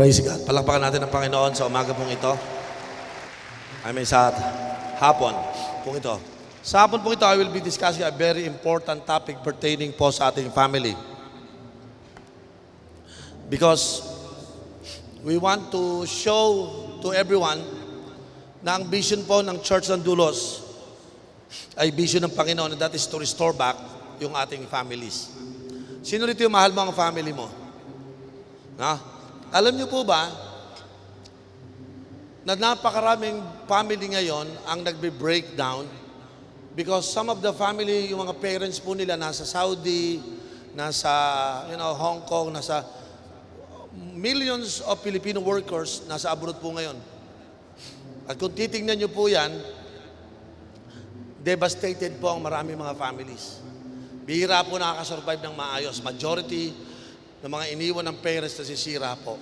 Praise God. Palakpakan natin ang Panginoon sa umaga pong ito. I mean sa hapon pong ito. Sa hapon pong ito, I will be discussing a very important topic pertaining po sa ating family. Because we want to show to everyone na ang vision po ng Church ng Dulos ay vision ng Panginoon, and that is to restore back yung ating families. Sino rito yung mahal mo ang family mo? Ha? Alam niyo po ba na napakaraming family ngayon ang nagbe-breakdown because some of the family, yung mga parents po nila nasa Saudi, nasa Hong Kong, nasa millions of Filipino workers nasa abroad po ngayon. At kung titingnan niyo po yan, devastated po ang maraming mga families. Bihira po nakakasurvive ng maayos. Majority ng mga iniwan ng parents na sisira po.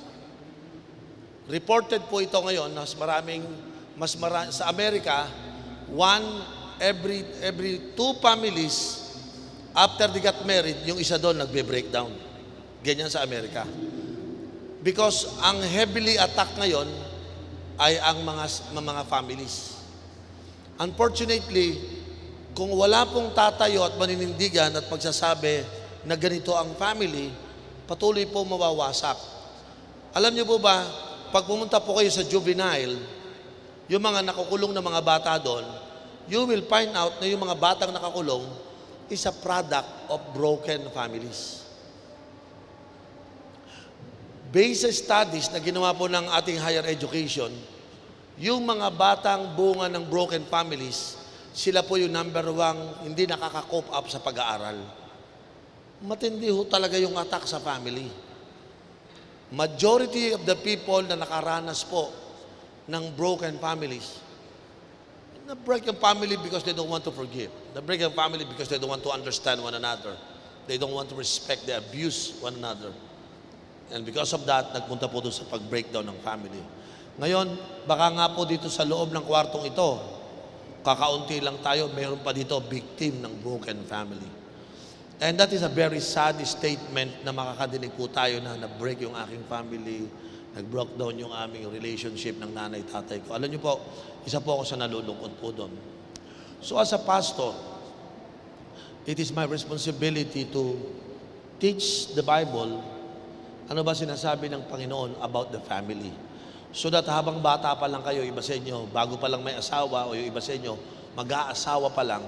Reported po ito ngayon na sa Amerika, every two families after they got married, yung isa doon nagbe-breakdown. Ganyan sa Amerika. Because ang heavily attack ngayon ay ang mga families. Unfortunately, kung wala pong tatayo at maninindigan at pagsasabi na ganito ang family, patuloy po mawawasak. Alam niyo po ba, pag pumunta po kayo sa juvenile, yung mga nakakulong na mga bata doon, you will find out na yung mga batang nakakulong is a product of broken families. Based sa studies na ginawa po ng ating higher education, yung mga batang bunga ng broken families, sila po yung number one, hindi nakaka-cope up sa pag-aaral. Matindi ho talaga yung attack sa family. Majority of the people na nakaranas po ng broken families, na-break yung family because they don't want to forgive. Na-break yung family because they don't want to understand one another. They don't want to respect, they abuse one another. And because of that, nagpunta po doon sa pag-breakdown ng family. Ngayon, baka nga po dito sa loob ng kwartong ito, kakaunti lang tayo, mayroon pa dito victim ng broken family. And that is a very sad statement na makakadinig po tayo na na-break yung aking family, nag-broke down yung aming relationship ng nanay, tatay ko. Alam niyo po, isa po ako sa nalulungkot po doon. So as a pastor, it is my responsibility to teach the Bible. Ano ba sinasabi ng Panginoon about the family? So that habang bata pa lang kayo, iba sa inyo, bago pa lang may asawa, o yung iba sa inyo, mag-aasawa pa lang,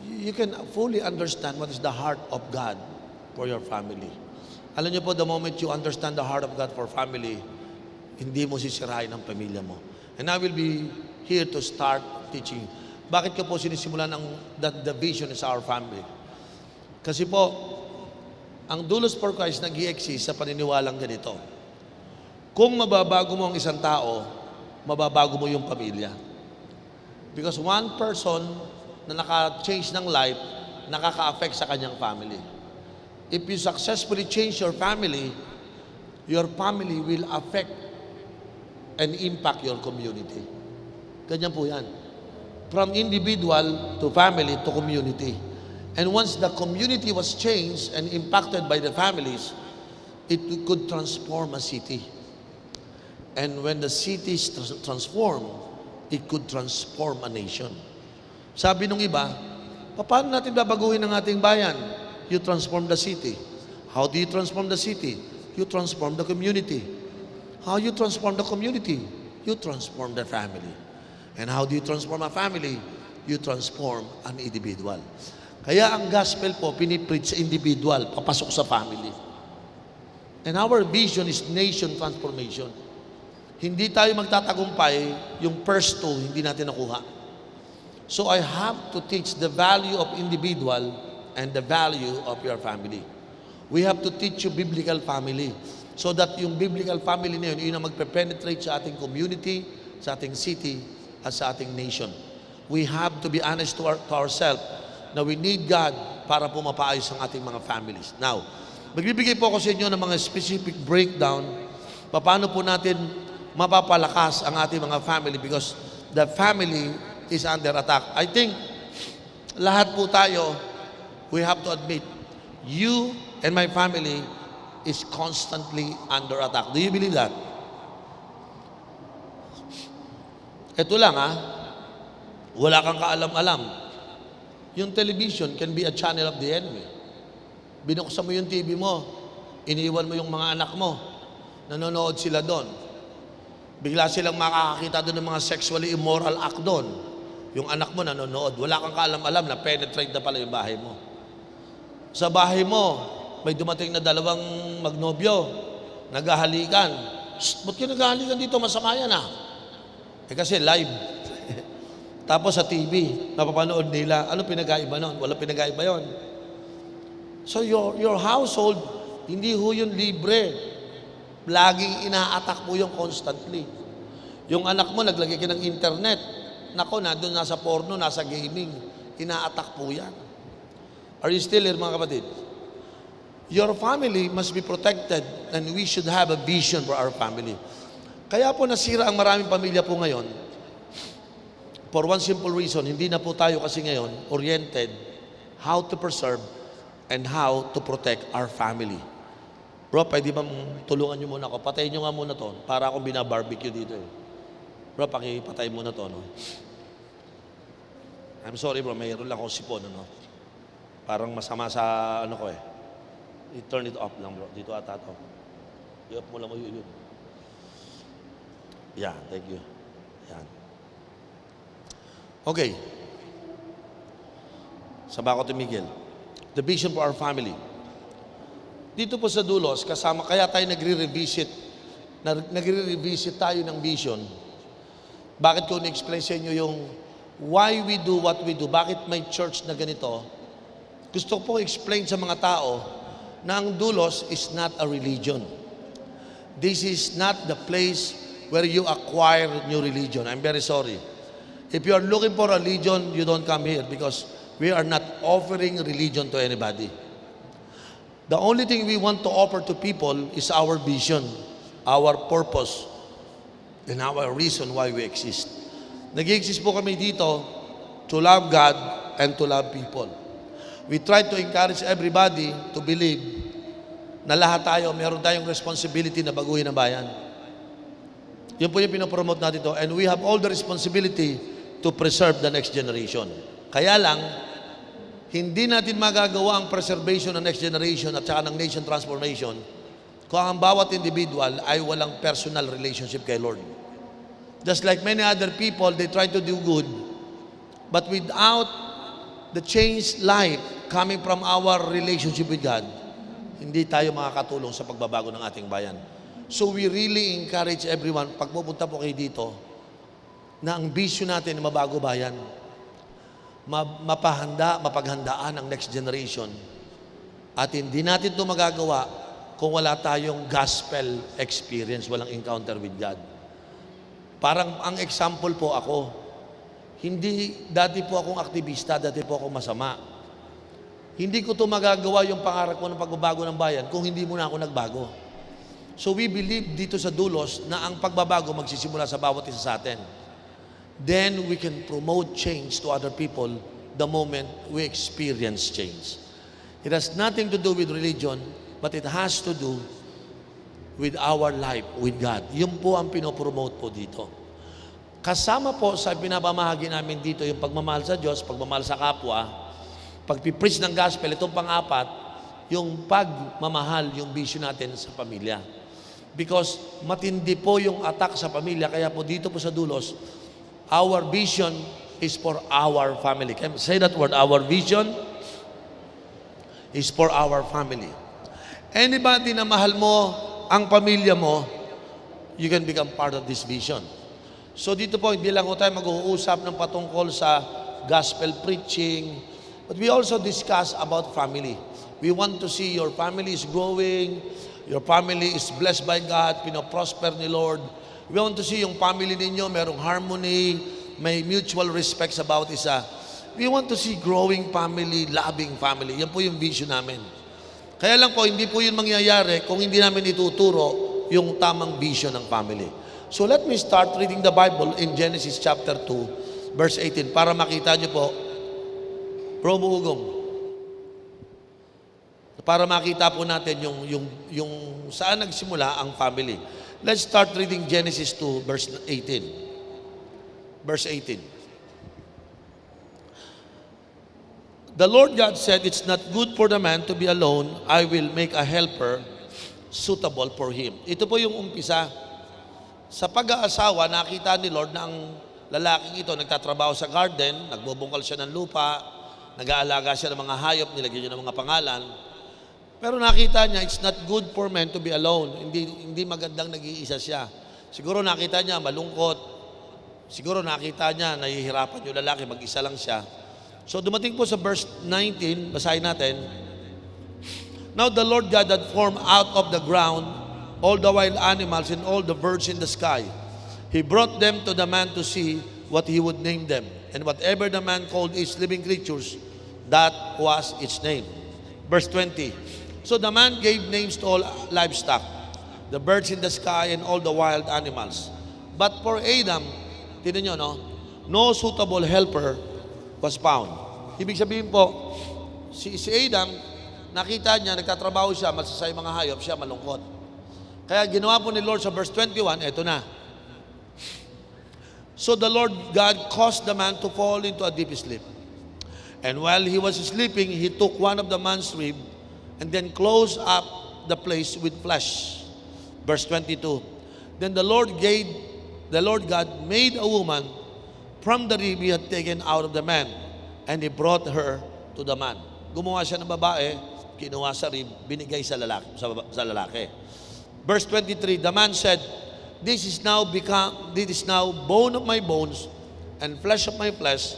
you can fully understand what is the heart of God for your family. Alam niyo po, the moment you understand the heart of God for family, hindi mo sisirain ang pamilya mo. And I will be here to start teaching. Bakit ko po sinisimulan that the vision is our family? Kasi po, ang Dulos for Christ nag-i-exist sa paniniwalang ganito. Kung mababago mo ang isang tao, mababago mo yung pamilya. Because one person na naka-change ng life, nakaka-affect sa kanyang family. If you successfully change your family will affect and impact your community. Ganyan po yan. From individual to family to community. And once the community was changed and impacted by the families, it could transform a city. And when the city is transformed, it could transform a nation. Sabi nung iba, paano natin babaguhin ang ating bayan? You transform the city. How do you transform the city? You transform the community. How you transform the community? You transform the family. And how do you transform a family? You transform an individual. Kaya ang gospel po, pinipreach sa individual, papasok sa family. And our vision is nation transformation. Hindi tayo magtatagumpay, yung first two, hindi natin nakuha. So I have to teach the value of individual and the value of your family. We have to teach you biblical family so that yung biblical family na yun ang magpe-penetrate sa ating community, sa ating city, at sa ating nation. We have to be honest to ourselves na we need God para po mapaayos ang ating mga families. Now, magbibigay po ako sa inyo ng mga specific breakdown paano po natin mapapalakas ang ating mga family because the family is under attack. I think lahat po tayo, we have to admit, you and my family is constantly under attack. Do you believe that? Ito lang wala kang kaalam-alam. Yung television can be a channel of the enemy. Binuksan mo yung TV mo, iniwan mo yung mga anak mo, nanonood sila doon. Bigla silang makakakita doon ng mga sexually immoral act doon. Yung anak mo nanonood, wala kang kaalam-alam na penetrate na pala yung bahay mo. Sa bahay mo, may dumating na dalawang magnobyo, naghahalikan. Ba't kayo naghahalikan dito? Masama yan kasi live. Tapos sa TV, napapanood nila, ano pinag-aiba nun? Wala pinag-aiba yun. So your household, hindi ho yun libre. Laging ina-attack mo yung constantly. Yung anak mo, naglagay ka ng internet. Nako, doon nasa porno, nasa gaming. Ina-attack po yan. Are you still here, mga kapatid? Your family must be protected and we should have a vision for our family. Kaya po nasira ang maraming pamilya po ngayon. For one simple reason, hindi na po tayo kasi ngayon oriented how to preserve and how to protect our family. Bro, pwede ba tulungan nyo muna ako? Patayin nyo nga muna to para akong binabarbecue dito Bro, pakipatay muna to, no? I'm sorry, bro. Mayroon lang akong sipon, Parang masama sa, ko I-turn it off lang, bro. Dito ata to. I-off mo lang mo yun. Yeah, thank you. Yan. Okay. Saba ko tumigil. The vision for our family. Dito po sa Dulos, kasama, kaya tayo nagre-revisit tayo ng vision. Bakit ko na-explain sa inyo yung why we do what we do? Bakit may church na ganito? Gusto ko po explain sa mga tao na ang Dulos is not a religion. This is not the place where you acquire new religion. I'm very sorry. If you are looking for a religion, you don't come here because we are not offering religion to anybody. The only thing we want to offer to people is our vision, our purpose, and our reason why we exist. Nag-exist po kami dito to love God and to love people. We try to encourage everybody to believe na lahat tayo, meron tayong responsibility na baguhin ang bayan. Yun po yung pinopromote natin ito. And we have all the responsibility to preserve the next generation. Kaya lang, hindi natin magagawa ang preservation ng next generation at saka ng nation transformation kung ang bawat individual ay walang personal relationship kay Lord. Just like many other people, they try to do good, but without the changed life coming from our relationship with God, hindi tayo makakatulong sa pagbabago ng ating bayan. So we really encourage everyone, pag pupunta po kayo dito, na ang vision natin na mabago bayan, mapaghandaan ang next generation. At hindi natin ito magagawa kung wala tayong gospel experience, walang encounter with God. Parang ang example po ako, dati po akong aktivista, dati po akong masama. Hindi ko ito magagawa yung pangarap ko ng pagbabago ng bayan kung hindi muna ako nagbago. So we believe dito sa Dulos na ang pagbabago magsisimula sa bawat isa sa atin. Then we can promote change to other people the moment we experience change. It has nothing to do with religion, but it has to do with our life with God. Yun po ang pinopromote po dito. Kasama po sa pinapamahagi namin dito yung pagmamahal sa Diyos, pagmamahal sa kapwa, pagpipreach ng gospel, itong pang-apat, yung pagmamahal, yung vision natin sa pamilya. Because matindi po yung attack sa pamilya, kaya po dito po sa Dulos, our vision is for our family. Can I say that word? Our vision is for our family. Anybody na mahal mo ang pamilya mo, you can become part of this vision. So dito po, hindi lang tayo mag-uusap ng patungkol sa gospel preaching, but we also discuss about family. We want to see your family is growing, your family is blessed by God, pinoprosper ni Lord. We want to see yung family ninyo, merong harmony, may mutual respect sa bawat isa. We want to see growing family, loving family. Yan po yung vision namin. Kaya lang po, hindi po yun mangyayari kung hindi namin ituturo yung tamang vision ng family. So let me start reading the Bible in Genesis chapter 2, verse 18, para makita nyo po, Bro Buugong, para makita po natin yung saan nagsimula ang family. Let's start reading Genesis 2, verse 18. Verse 18. The Lord God said, "It's not good for the man to be alone. I will make a helper suitable for him." Ito po yung umpisa. Sa pag-aasawa, nakita ni Lord na ang lalaking ito nagtatrabaho sa garden, nagbubungkal siya ng lupa, nag-aalaga siya ng mga hayop, nilagyan niya ng mga pangalan. Pero nakita niya, it's not good for men to be alone. Hindi magandang nag-iisa siya. Siguro nakita niya malungkot. Siguro nakita niya nahihirapan yung lalaki, mag-isa lang siya. So dumating po sa verse 19, basahin natin. Now the Lord God had formed out of the ground all the wild animals and all the birds in the sky. He brought them to the man to see what he would name them. And whatever the man called its living creatures, that was its name. Verse 20. So the man gave names to all livestock, the birds in the sky and all the wild animals. But for Adam, tignan nyo, no suitable helper was found. Ibig sabihin po, si Adam, nakita niya, nagtatrabaho siya, masasay mga hayop, siya malungkot. Kaya ginawa po ni Lord sa verse 21, eto na. So the Lord God caused the man to fall into a deep sleep. And while he was sleeping, he took one of the man's rib and then closed up the place with flesh. Verse 22. Then the Lord God made a woman from the rib he had taken out of the man, and he brought her to the man. Gumawa siya ng babae, kinuha sa rib, binigay sa lalaki. Verse 23, the man said, This is now bone of my bones and flesh of my flesh,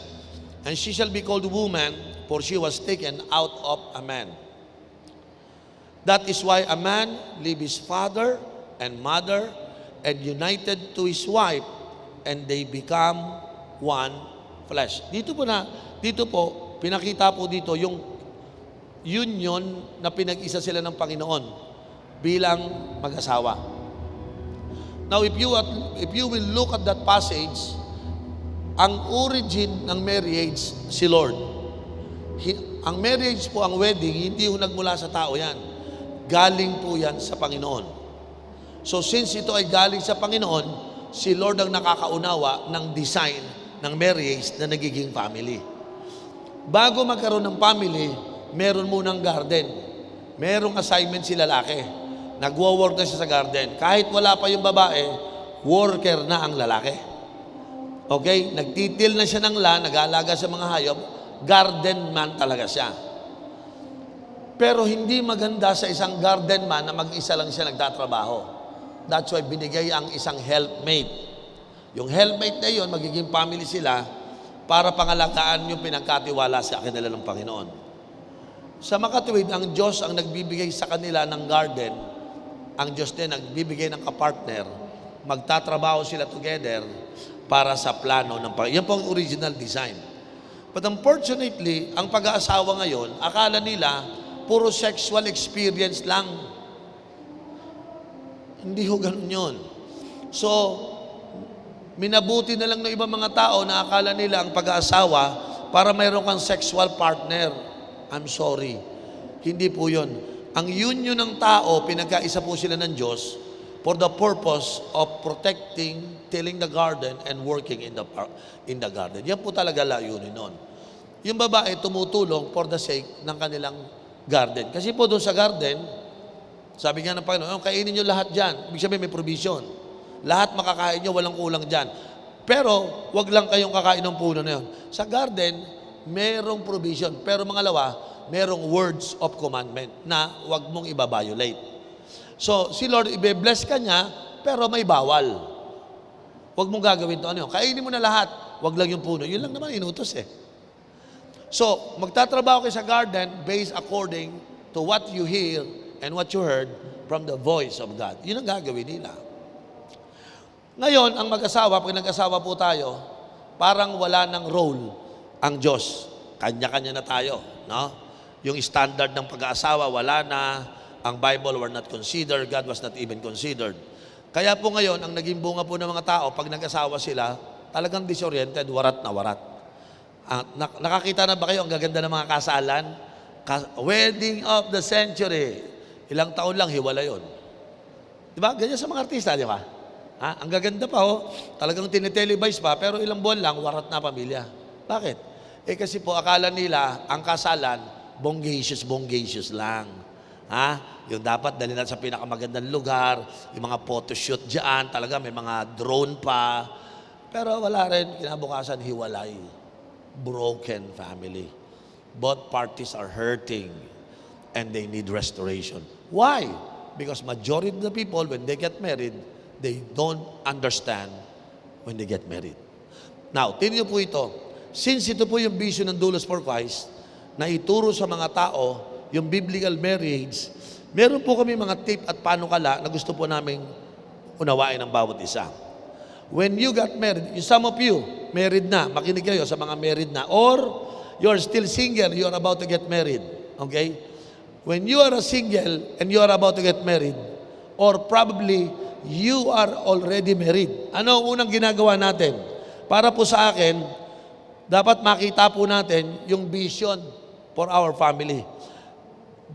and she shall be called woman, for she was taken out of a man. That is why a man leave his father and mother and united to his wife, and they become one flesh. Dito po, pinakita po dito yung union na pinag-isa sila ng Panginoon bilang mag-asawa. Now, if you will look at that passage, ang origin ng marriage, si Lord. Ang marriage po, ang wedding, hindi ho nagmula sa tao yan. Galing po yan sa Panginoon. So since ito ay galing sa Panginoon, si Lord ang nakakaunawa ng design ng marriage na nagiging family. Bago magkaroon ng family, meron munang garden. Merong assignment si lalaki. Nagwo-work na siya sa garden. Kahit wala pa yung babae, worker na ang lalaki. Okay? Nagtitil na siya ng land, nag-aalaga sa mga hayop, garden man talaga siya. Pero hindi maganda sa isang garden man na mag-isa lang siya nagtatrabaho. That's why binigay ang isang helpmate. Yung helpmate na yun, magiging family sila para pangalagaan yung pinagkatiwala sa kanila ng Panginoon. Sa makatuwid, ang Diyos ang nagbibigay sa kanila ng garden. Ang Diyos din nagbibigay ng kapartner. Magtatrabaho sila together para sa plano ng Panginoon. Yan po ang original design. But unfortunately, ang pag-aasawa ngayon, akala nila puro sexual experience lang. Hindi ho ganun yun. So, minabuti na lang ng ibang mga tao na akala nila ang pag-aasawa para mayroon kang sexual partner. I'm sorry. Hindi po yun. Ang union ng tao, pinagkaisa po sila ng Diyos for the purpose of protecting, tilling the garden, and working in the garden. Yan po talaga layunin nun. Yung babae tumutulong for the sake ng kanilang garden. Kasi po doon sa garden, sabi nga ng Panginoon, kainin nyo lahat dyan. Ibig sabihin may provision. Lahat makakain nyo, walang kulang dyan. Pero, wag lang kayong kakain ng puno na yun. Sa garden, merong provision. Pero mangalawa, merong words of commandment na wag mong ibabiolate. So, si Lord, ibe-bless ka niya, pero may bawal. Wag mong gagawin to. Ano yun? Kainin mo na lahat. Wag lang yung puno. Yun lang naman inutos eh. So, magtatrabaho kayo sa garden based according to what you hear and what you heard from the voice of God. Yun ang gagawin nila. Ngayon, ang mag-asawa, pag nag-asawa po tayo, parang wala ng role ang Diyos. Kanya-kanya na tayo. No? Yung standard ng pag-aasawa, wala na. Ang Bible were not considered. God was not even considered. Kaya po ngayon, ang naging bunga po ng mga tao, pag nag-asawa sila, talagang disoriented, warat na warat. Nakakita na ba kayo ang gaganda ng mga kasalan? Wedding of the century. Ilang taon lang, hiwala yon. Di ba? Ganyan sa mga artista, di ba? Ha? Ang gaganda pa, oh. Talagang tinitelevise pa, pero ilang buwan lang, warat na pamilya. Bakit? Kasi po, akala nila, ang kasalan, bongacious lang. Ha? Yung dapat dali na sa pinakamagandang lugar, yung mga photoshoot dyan, talaga may mga drone pa. Pero wala rin, kinabukasan, hiwalay. Broken family. Both parties are hurting and they need restoration. Why? Because majority of the people, when they get married, they don't understand when they get married. Now, tingnan niyo po ito. Since ito po yung vision ng Doulos for Christ, na ituro sa mga tao yung biblical marriage, meron po kami mga tip at panukala na gusto po namin unawain ng bawat isa. When you got married, some of you, married na, makinig kayo sa mga married na, or you're still single, you're about to get married. Okay? When you are a single and you are about to get married, or probably you are already married, ano ang unang ginagawa natin? Para po sa akin, dapat makita po natin yung vision for our family.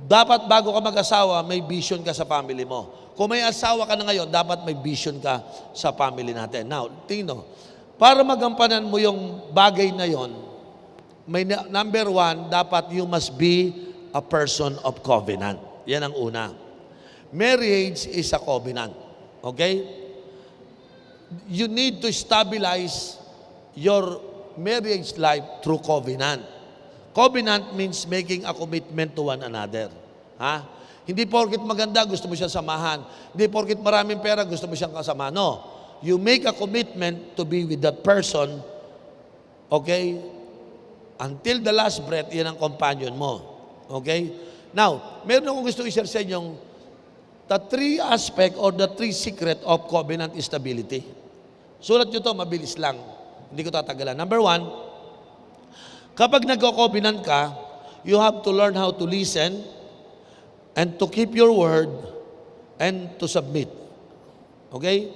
Dapat bago ka mag-asawa, may vision ka sa family mo. Kung may asawa ka na ngayon, dapat may vision ka sa family natin. Now, tingno, para magampanan mo yung bagay na yon, may number one, dapat you must be a person of covenant. Yan ang una. Marriage is a covenant. Okay? You need to stabilize your marriage life through covenant. Covenant means making a commitment to one another. Ha? Hindi porket maganda, gusto mo siyang samahan. Hindi porket maraming pera, gusto mo siyang kasama. No. You make a commitment to be with that person, okay? Until the last breath, yan ang companion mo. Okay? Now, meron akong gusto i-share sa inyong the three aspect or the three secret of covenant stability. Sulat nyo to, mabilis lang. Hindi ko tatagalan. Number one, kapag nag-covenant ka, you have to learn how to listen and to keep your word and to submit. Okay?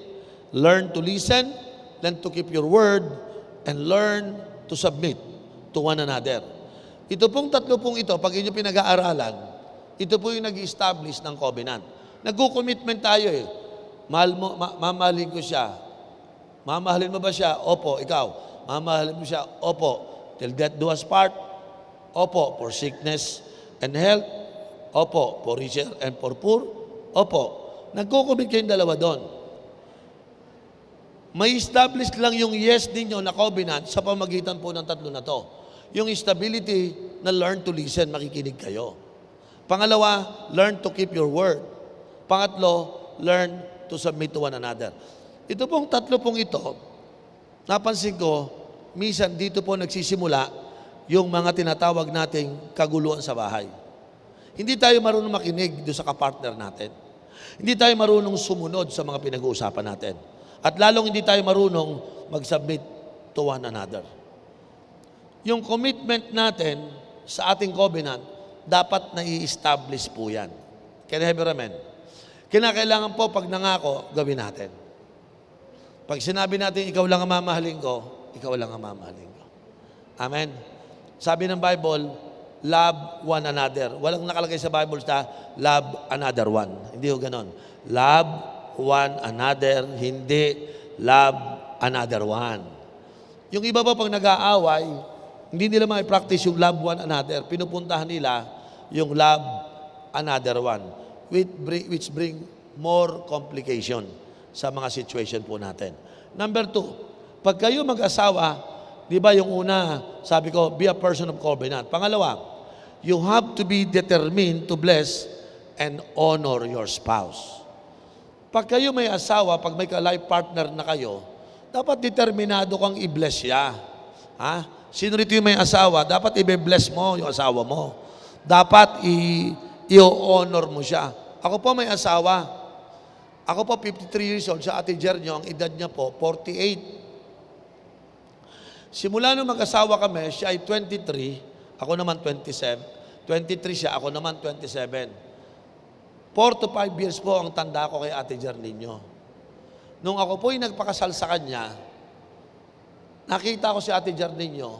Learn to listen, learn to keep your word, and learn to submit to one another. Ito pong tatlo pong ito, pag inyo pinag-aaralan, ito po yung nag-establish ng covenant. Nag-commitment tayo eh. Mamahalin ko siya. Mamahalin mo ba siya? Opo, ikaw. Mamahalin mo siya? Opo. Till death do us part? Opo. For sickness and health? Opo. For richer and for poor? Opo. Nagko-commit kayong dalawa doon. May establish lang yung yes ninyo na covenant sa pamagitan po ng tatlo na to. Yung stability na learn to listen, makikinig kayo. Pangalawa, learn to keep your word. Pangatlo, learn to submit to one another. Ito pong tatlo pong ito, napansin ko, minsan dito po nagsisimula yung mga tinatawag nating kaguluhan sa bahay. Hindi tayo marunong makinig doon sa kapartner natin. Hindi tayo marunong sumunod sa mga pinag-uusapan natin. At lalong hindi tayo marunong mag-submit to one another. Yung commitment natin sa ating covenant, dapat na-i-establish po yan. Can I have your amen? Kinakailangan po pag nangako, gawin natin. Pag sinabi natin, ikaw lang ang mamahalin ko, ikaw lang ang mamahalin ko. Amen? Sabi ng Bible, love one another. Walang nakalagay sa Bible sa love another one. Hindi ho ganon. Love one another, hindi love another one. Yung iba pa pag nag-aaway, hindi nila ma-practice yung love one another. Pinupuntahan nila yung love another one, which bring more complication sa mga situation po natin. Number two, pag kayo mag-asawa, di ba yung una, sabi ko, be a person of covenant. Pangalawa, you have to be determined to bless and honor your spouse. Pag kayo may asawa, pag may ka-life partner na kayo, dapat determinado kang i-bless siya. Ha? Sino rito yung may asawa? Dapat i-bless mo yung asawa mo. Dapat i-honor mo siya. Ako po may asawa. Ako po 53 years old. Sa Ate Jer nyo, ang edad niya po 48. Simula nung mag-asawa kami, siya ay 23. Ako naman 27. 23 siya, ako naman 27. 4 to 5 years po ang tanda ko kay Ate Jer ninyo. Nung ako po yung nagpakasal sa kanya, nakita ko si Ate Jer ninyo,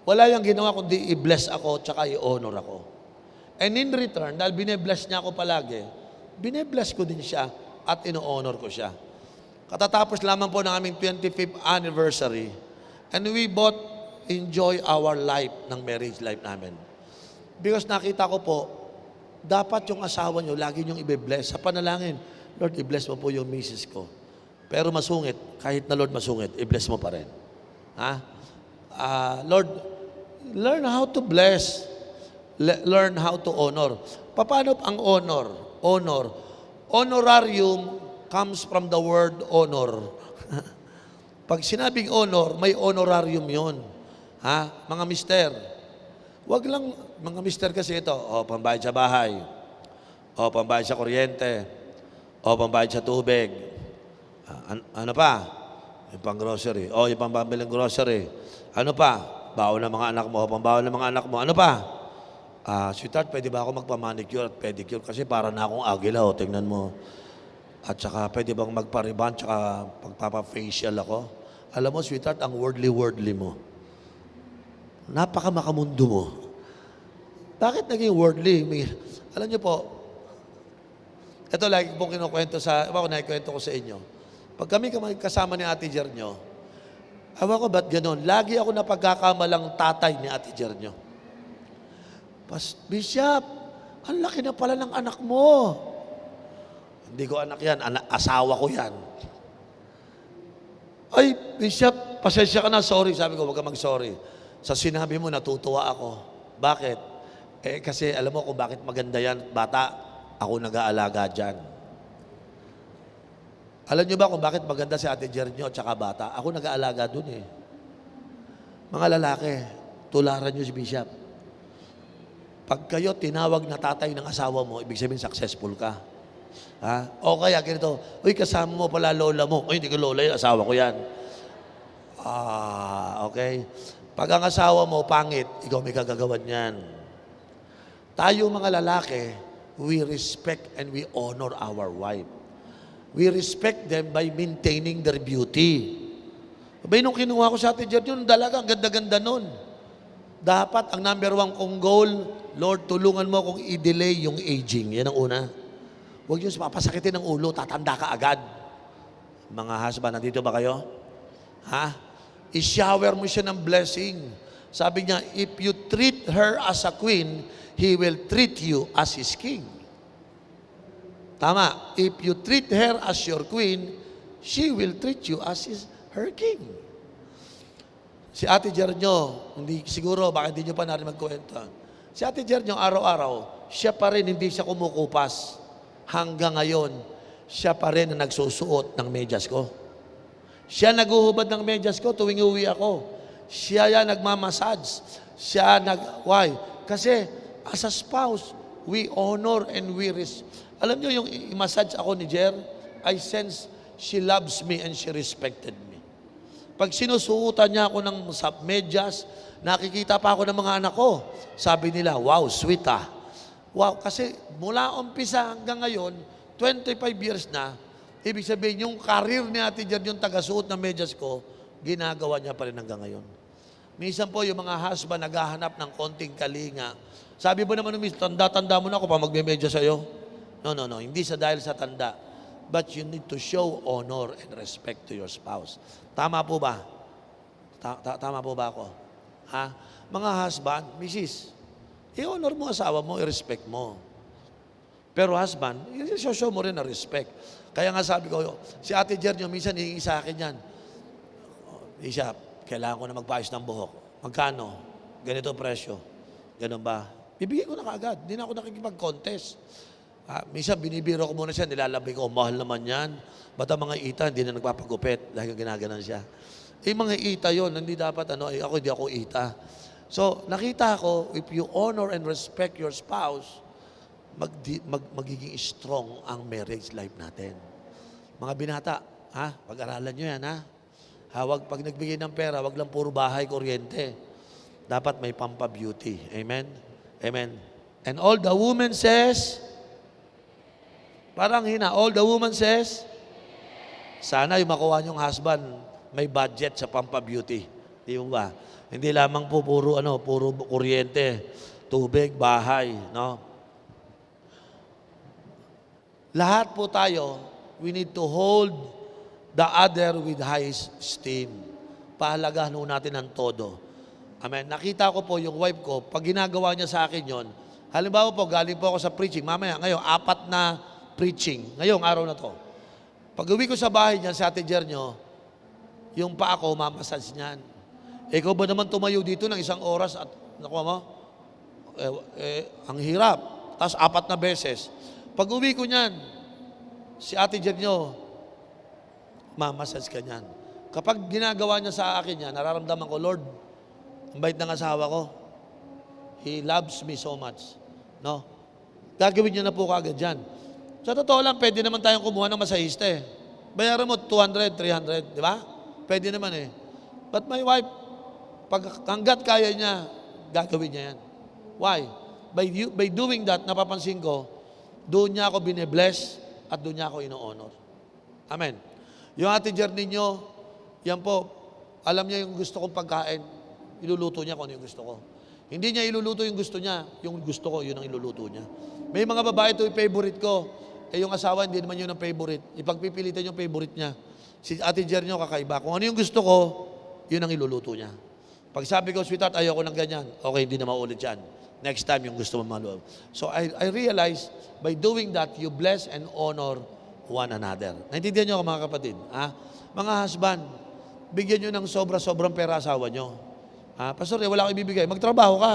wala yung ginawa kundi i-bless ako tsaka i-honor ako. And in return, dahil binebless niya ako palagi, binebless ko din siya at ino-honor ko siya. Katatapos lamang po ng aming 25th anniversary, and we both enjoy our life ng marriage life namin. Because nakita ko po, dapat yung asawa nyo, lagi nyong i-bless. Sa panalangin, Lord, i-bless mo po yung misis ko. Pero masungit, kahit na Lord masungit, i-bless mo pa rin. Ha? Lord, learn how to bless. Learn how to honor. Paano ang honor? Honor. Honorarium comes from the word honor. Pag sinabing honor, may honorarium yon. Ha? Mga mister, wag lang, mga mister kasi ito, pambayad sa bahay, pambayad sa kuryente, pambayad sa tubig, ano pa? Yung pang grocery, yung pambabiling grocery, ano pa? Baon ng mga anak mo, pambaon ng mga anak mo, ano pa? Sweetheart, pwede ba ako magpa-manicure at pedicure? Kasi para na akong agila, tingnan mo. At saka, pwede bang magpa-riban, tsaka pagpapa-facial ako? Alam mo, sweetheart, ang worldly mo. Napaka-makamundo mo. Bakit naging worldly? Alam niyo po, ito lagi pong kinukwento nakikwento ko sa inyo. Pag kami kasama ni Ate Jernyo, awa ko ba't ganon? Lagi ako napagkakamalang tatay ni Ate Jernyo. Bishop, ang laki na pala ng anak mo. Hindi ko anak yan, asawa ko yan. Ay, Bishop, pasensya ka na, sorry. Sabi ko, huwag ka mag-sorry. Sa sinabi mo, natutuwa ako. Bakit? Kasi alam mo kung bakit maganda yan, bata, ako nag-aalaga dyan. Alam niyo ba kung bakit maganda si Ate Jernyo at saka bata? Ako nag-aalaga dun eh. Mga lalaki, tularan niyo si Bishop. Pag kayo tinawag na tatay ng asawa mo, ibig sabihin successful ka. Ha? O kaya ganito, uy, kasama mo pala lola mo. Uy, hindi ko lola yun, asawa ko yan. Okay. Pag ang asawa mo pangit, ikaw may kagagawan yan. Tayo mga lalaki, we respect and we honor our wife. We respect them by maintaining their beauty. Abay, nung kinuha ko sa Ate Jernyo, yung dalaga, ang ganda-ganda nun. Dapat, ang number one kong goal, Lord, tulungan mo akong i-delay yung aging. Yan ang una. Huwag yung papasakitin ng ulo, tatanda ka agad. Mga husband, nandito ba kayo? Ha? I-shower mo siya ng blessing. Sabi niya, if you treat her as a queen, he will treat you as his king. Tama. If you treat her as your queen, she will treat you as her king. Si Ate Jernyo, siguro, baka hindi nyo pa narin magkwento. Si Ate Jernyo, araw-araw, siya pa rin, hindi siya kumukupas. Hanggang ngayon, siya pa rin ang nagsusuot ng medyas ko. Siya naguhubad ng medyas ko tuwing uwi ako. Siya yan nagmamassage. Why? Kasi, as a spouse, we honor and we Alam niyo yung i-massage ako ni Jer, I sense she loves me and she respected me. Pag sinusuotan niya ako ng medyas, nakikita pa ako ng mga anak ko. Sabi nila, wow, sweet ah. Wow, kasi mula umpisa hanggang ngayon, 25 years na, ibig sabihin, yung karir ni Ate Jer, yung taga-suot ng medyas ko, ginagawa niya pa rin hanggang ngayon. Minsan po, yung mga husband naghahanap ng konting kalinga. Sabi ba naman, tanda-tanda mo na ako pa magme-medya sa'yo? No. Hindi dahil sa tanda. But you need to show honor and respect to your spouse. Tama po ba? Tama po ba ako? Ha? Mga husband, Mrs., i-honor mo asawa mo, i-respect mo. Pero husband, i-show mo rin na respect. Kaya nga sabi ko, si Ate Jernyo, minsan hihingi sa akin yan. Isha, kailangan ko na magpaayos ng buhok. Magkano? Ganito presyo. Ganun ba? Bibigyan ko na kaagad. Hindi na ako nakikipag-contest. Minsan binibiro ko muna siya, nilalabay ko, mahal naman yan. Ba't ang mga ita, hindi na nagpapagupit dahil ginaganan siya. Mga ita yon, hindi dapat, hindi ako ita. So, nakita ko, if you honor and respect your spouse, magiging strong ang marriage life natin. Mga binata, pag-aralan nyo yan, pag nagbigay ng pera, wag lang puro bahay, kuryente. Dapat may pampa-beauty. Amen? Amen. And all the woman says, parang all the woman says, sana yung makuha niyong husband, may budget sa pampa-beauty. Di mo ba? Hindi lamang po puro kuryente, tubig, bahay, no? Lahat po tayo, we need to hold the other with high esteem. Pahalagahan ho natin ang todo. Amen. Nakita ko po yung wife ko, pag ginagawa niya sa akin yon, halimbawa po, galing po ako sa preaching, mamaya, ngayon, 4 na preaching, ngayong araw na to. Pag uwi ko sa bahay niya, sa Ate Jernyo, yung pa ako, mamasage niyan. Ikaw ba naman tumayo dito ng 1 oras at, nakuha mo? Ang hirap. Tapos 4 na beses. Pag uwi ko niyan, si Ate Jernyo, mamasage ka niyan. Kapag ginagawa niya sa akin yan, nararamdaman ko, Lord, ang bait ng asawa ko. He loves me so much. No? Gagawin niya na po kagad yan. Sa totoo lang, pwede naman tayong kumuha ng masahista eh. Bayaran mo 200, 300, di ba? Pwede naman eh. But my wife, hanggat kaya niya, gagawin niya yan. Why? By doing that, napapansin ko, doon niya ako bine-bless at doon niya ako ino-honor. Amen. Yung Ate Jernyo ninyo, yan po, alam niya yung gusto kong pagkain, iluluto niya kung ano yung gusto ko. Hindi niya iluluto yung gusto niya, yung gusto ko, yun ang iluluto niya. May mga babae ito yung favorite ko, yung asawa hindi naman yun ang favorite. Ipagpipilitan yung favorite niya. Si Ate Jernyo kakaiba. Kung ano yung gusto ko, yun ang iluluto niya. Pag sabi ko, sweetheart, ayoko ng ganyan, okay, hindi na maulit yan. Next time, yung gusto mo maluwag. So I realize, by doing that, you bless and honor one another. Naintindihan niyo ako mga kapatid? Ha? Mga husband, bigyan niyo ng sobra-sobrang pera asawa niyo. Ha? Pastor, wala akong ibibigay. Magtrabaho ka.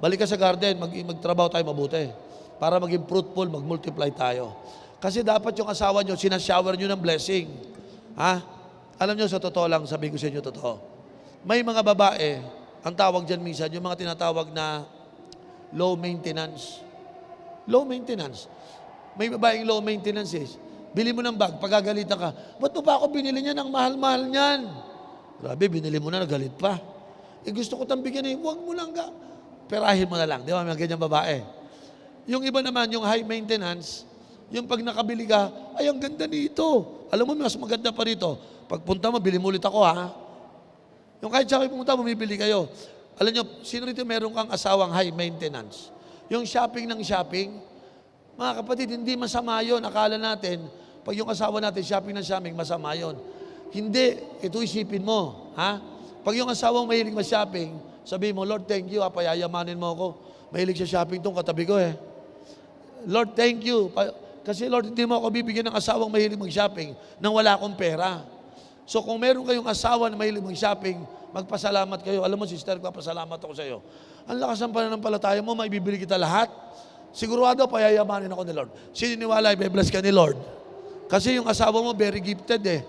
Balik ka sa garden, magtrabaho tayo mabuti. Para maging fruitful, mag-multiply tayo. Kasi dapat yung asawa niyo, sinashower niyo ng blessing. Ha? Alam niyo, sa totoo lang, sabihin ko sa inyo totoo. May mga babae, ang tawag dyan minsan, yung mga tinatawag na low maintenance. Low maintenance. May babaeng low maintenance is, bili mo ng bag, pagagalitan ka, ba't mo pa ako binili niya ng mahal-mahal niyan? Grabe, binili mo na, nagalit pa. Gusto ko tang bigyan huwag mo lang ka. Perahin mo na lang. Di ba, may ganyang babae. Yung iba naman, yung high maintenance, yung pag nakabili ka, ay, ang ganda nito. Alam mo, mas maganda pa rito. Pagpunta mo, bili mo ulit ako, ha? Yung kahit sa akin pumunta, bumibili kayo. Alam nyo, sino rito meron kang asawang high maintenance? Yung shopping ng shopping, mga kapatid, hindi masama yun. Akala natin, pag yung asawa natin, shopping ng shopping, masama yun. Hindi, ito isipin mo. Ha? Pag yung asawang mahilig ma-shopping, sabihin mo, Lord, thank you, payayamanin mo ako. Mahilig siya shopping tong katabi ko eh. Lord, thank you. Kasi Lord, hindi mo ako bibigyan ng asawang mahilig mag-shopping nang wala akong pera. So kung meron kayong asawa na mahilig mag-shopping, magpasalamat kayo. Alam mo, sister, papasalamat ako sa iyo. Ang lakas ng pananampalataya mo, maibibili kita lahat. Sigurado, payayamanin ako ni Lord. Sininiwala, i-bless ka ni Lord. Kasi yung asawa mo, very gifted eh.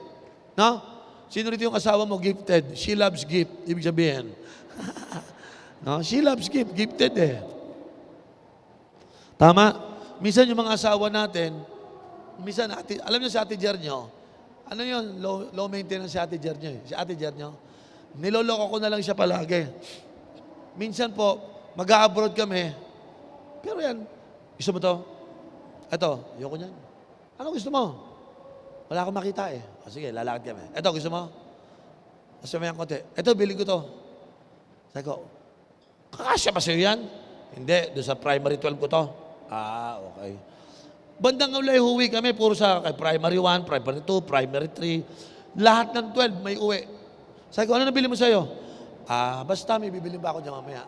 No? Sino rito yung asawa mo, gifted? She loves gift. Ibig sabihin. No? She loves gift. Gifted eh. Tama? Minsan yung mga asawa natin, minsan, alam niyo si Ate Jernyo, ano yun, low maintenance si Ate Jernyo eh. Si Ate Jernyo, niloloko ko na lang siya palagi. Minsan po, mag-a-abroad kami, pero yan, gusto mo to? Ito, ayoko niyan. Ano gusto mo? Wala akong makita eh. O sige, lalakad kami. Ito, gusto mo? Gusto mo yan konti. Ito, bilhin ko to. Sabi ko, kakasya ba sa'yo yan? Hindi, doon sa primary 12 ko to. Ah, okay. Bandang ulay, huwi kami, puro sa primary 1, primary 2, primary 3. Lahat ng 12 may uwi. Sabi ko, ano nabili mo sa'yo? Ah, basta may bibili ba ako dyan mamaya?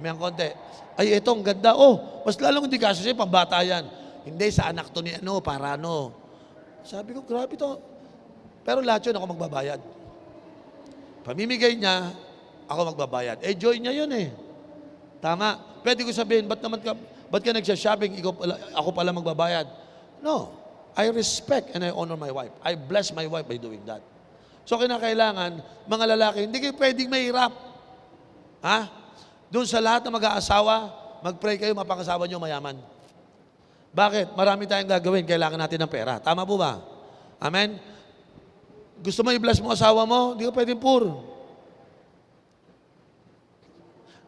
May konti. Ay, ito, ang ganda. Oh, mas lalong hindi kaso siya, pambata yan. Hindi, sa anak to ni ano, para ano. Sabi ko, grabe to. Pero lahat yun, ako magbabayad. Pamimigay niya, ako magbabayad. Eh, joy niya yun eh. Tama. Pwede ko sabihin, ba't ka nagsha-shopping, ako pala magbabayad? No. I respect and I honor my wife. I bless my wife by doing that. So, kinakailangan, mga lalaki, hindi kayo pwedeng mahirap. Ha? Doon sa lahat ng mag-aasawa, mag-pray kayo, mapangasawa nyo mayaman. Bakit? Marami tayong gagawin, kailangan natin ng pera. Tama po ba? Amen? Gusto mo i-bless mo asawa mo? Hindi ka pwedeng poor.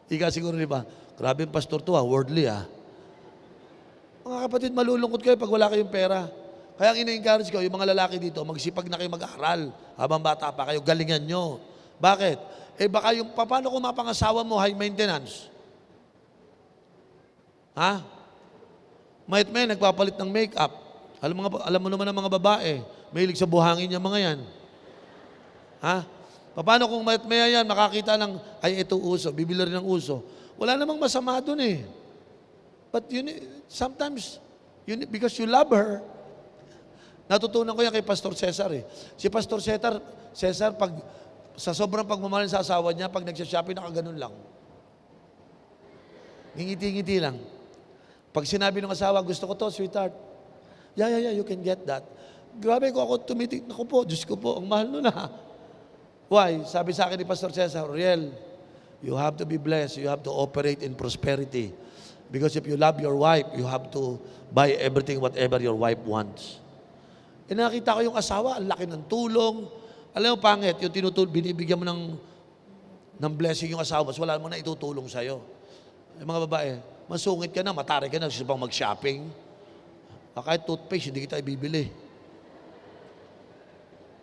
Ika siguro, di ba? Grabe yung pastor to worldly Mga kapatid, malulungkot kayo pag wala kayong pera. Kaya ang ina-encourage ko, yung mga lalaki dito, magsipag na kayo mag-aaral. Habang bata pa kayo, galingan nyo. Bakit? Eh baka yung, paano kung mapangasawa mo, high maintenance? Ha? May nagpapalit ng makeup. Alam mo naman ang mga babae, mahilig sa buhangin yung mga yan. Ha? Paano kung may yan, makakita ng, ay ito uso, bibili rin ng uso. Wala namang masama dun eh. But sometimes, because you love her, natutunan ko yan kay Pastor Cesar eh. Si Pastor Cesar, pag sa sobrang pagmamahal sa asawa niya, pag nagsha-shopping, nakaganon lang. Ngingiti-ngiti lang. Pag sinabi ng asawa, gusto ko to, sweetheart. Yeah, you can get that. Grabe ko ako tumitik. Naku po, Diyos ko po, ang mahal nun ha. Why? Sabi sa akin ni Pastor Cesar, Riel, you have to be blessed. You have to operate in prosperity. Because if you love your wife, you have to buy everything, whatever your wife wants. E nakita ko yung asawa, ang laki ng tulong. Alam mo, pangit, yung binibigyan mo ng blessing yung asawa, wala mo na itutulong sa'yo. Yung mga babae, masungit ka na, matari ka na, gusto pang mag-shopping. Kahit toothpaste, hindi kita ibibili.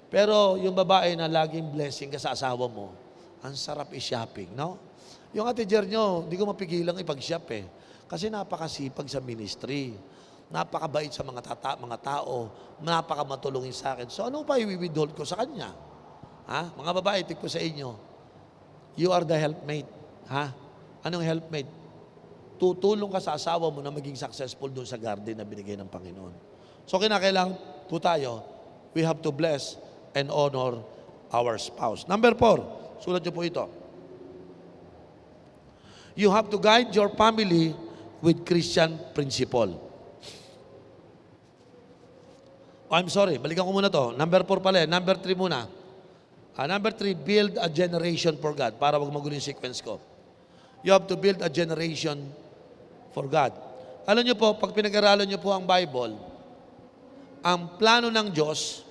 Pero yung babae na laging blessing ka sa asawa mo, ang sarap i-shopping, no? Yung ate Jer nyo, hindi ko mapigilang ipag-shop eh. Kasi napakasipag sa ministry. Napakabait sa mga tao. Napakamatulungin sa akin. So ano pa i-withhold ko sa kanya? Ha? Mga babae, tik ko sa inyo. You are the helpmate. Ha? Anong helpmate? Tutulong ka sa asawa mo na maging successful doon sa garden na binigay ng Panginoon. So kinakailangan po tayo, we have to bless and honor our spouse. Number 4, sulat niyo po ito. You have to guide your family with Christian principle. Oh, I'm sorry, balikan ko muna to. Number 4 pala, number 3 muna. Number 3, build a generation for God. Para wag magulo yung sequence ko. You have to build a generation for God. Alam niyo po, pag pinag-aralan niyo po ang Bible, ang plano ng Diyos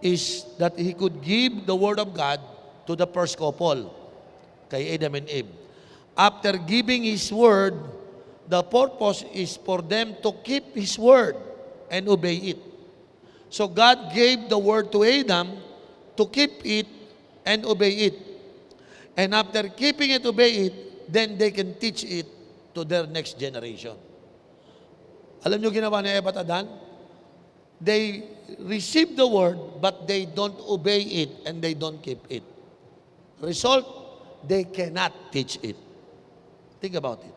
is that He could give the Word of God to the first couple, kay Adam and Eve. After giving His Word, the purpose is for them to keep His Word and obey it. So God gave the Word to Adam to keep it and obey it. And after keeping it, obey it, then they can teach it to their next generation. Alam niyo ginawa ni Eva at Adan? They receive the Word, but they don't obey it and they don't keep it. Result, they cannot teach it. Think about it.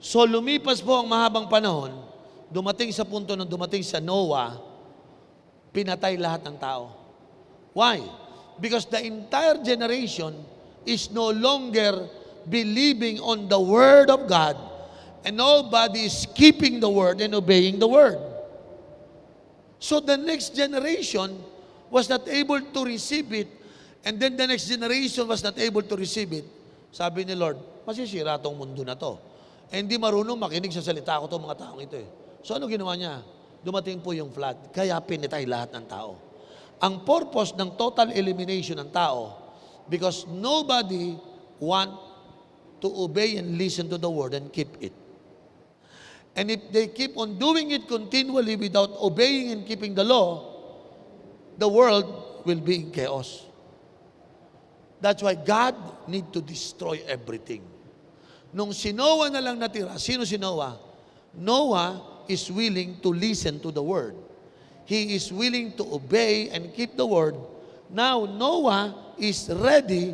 So lumipas po ang mahabang panahon, dumating sa punto nung dumating sa Noah, pinatay lahat ng tao. Why? Because the entire generation is no longer believing on the Word of God, and nobody is keeping the Word and obeying the Word. So the next generation was not able to receive it, and then the next generation was not able to receive it. Sabi ni Lord, masisira tong mundo na to. Eh, hindi marunong makinig sa salita ko itong mga taong ito eh. So ano ginawa niya? Dumating po yung flood, kaya pinitay lahat ng tao. Ang purpose ng total elimination ng tao, because nobody want to obey and listen to the Word and keep it. And if they keep on doing it continually without obeying and keeping the law, the world will be in chaos. That's why God need to destroy everything. Nung si Noah na lang natira, sino si Noah? Noah is willing to listen to the Word. He is willing to obey and keep the Word. Now, Noah is ready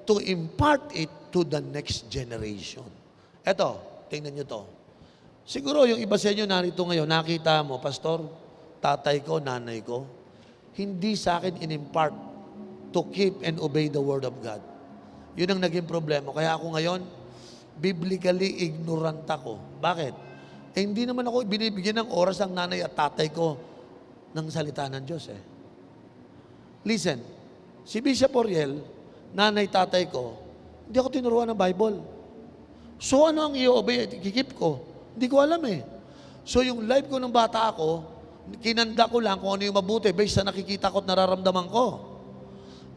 to impart it to the next generation. Eto, tingnan nyo to. Siguro yung iba sa inyo narito ngayon, nakita mo, Pastor, tatay ko, nanay ko, hindi sa akin in-impart to keep and obey the Word of God. Yun ang naging problema. Kaya ako ngayon, biblically ignorant ako. Bakit? Eh, hindi naman ako binibigyan ng oras ng nanay at tatay ko ng salita ng Diyos eh. Listen, si Bishop Oriel, nanay, tatay ko, hindi ako tinuruan ng Bible. So ano ang i-obey at ikikip ko? Hindi ko alam eh. So yung life ko ng bata ako, kinanda ko lang kung ano yung mabuti based sa nakikita ko at nararamdaman ko.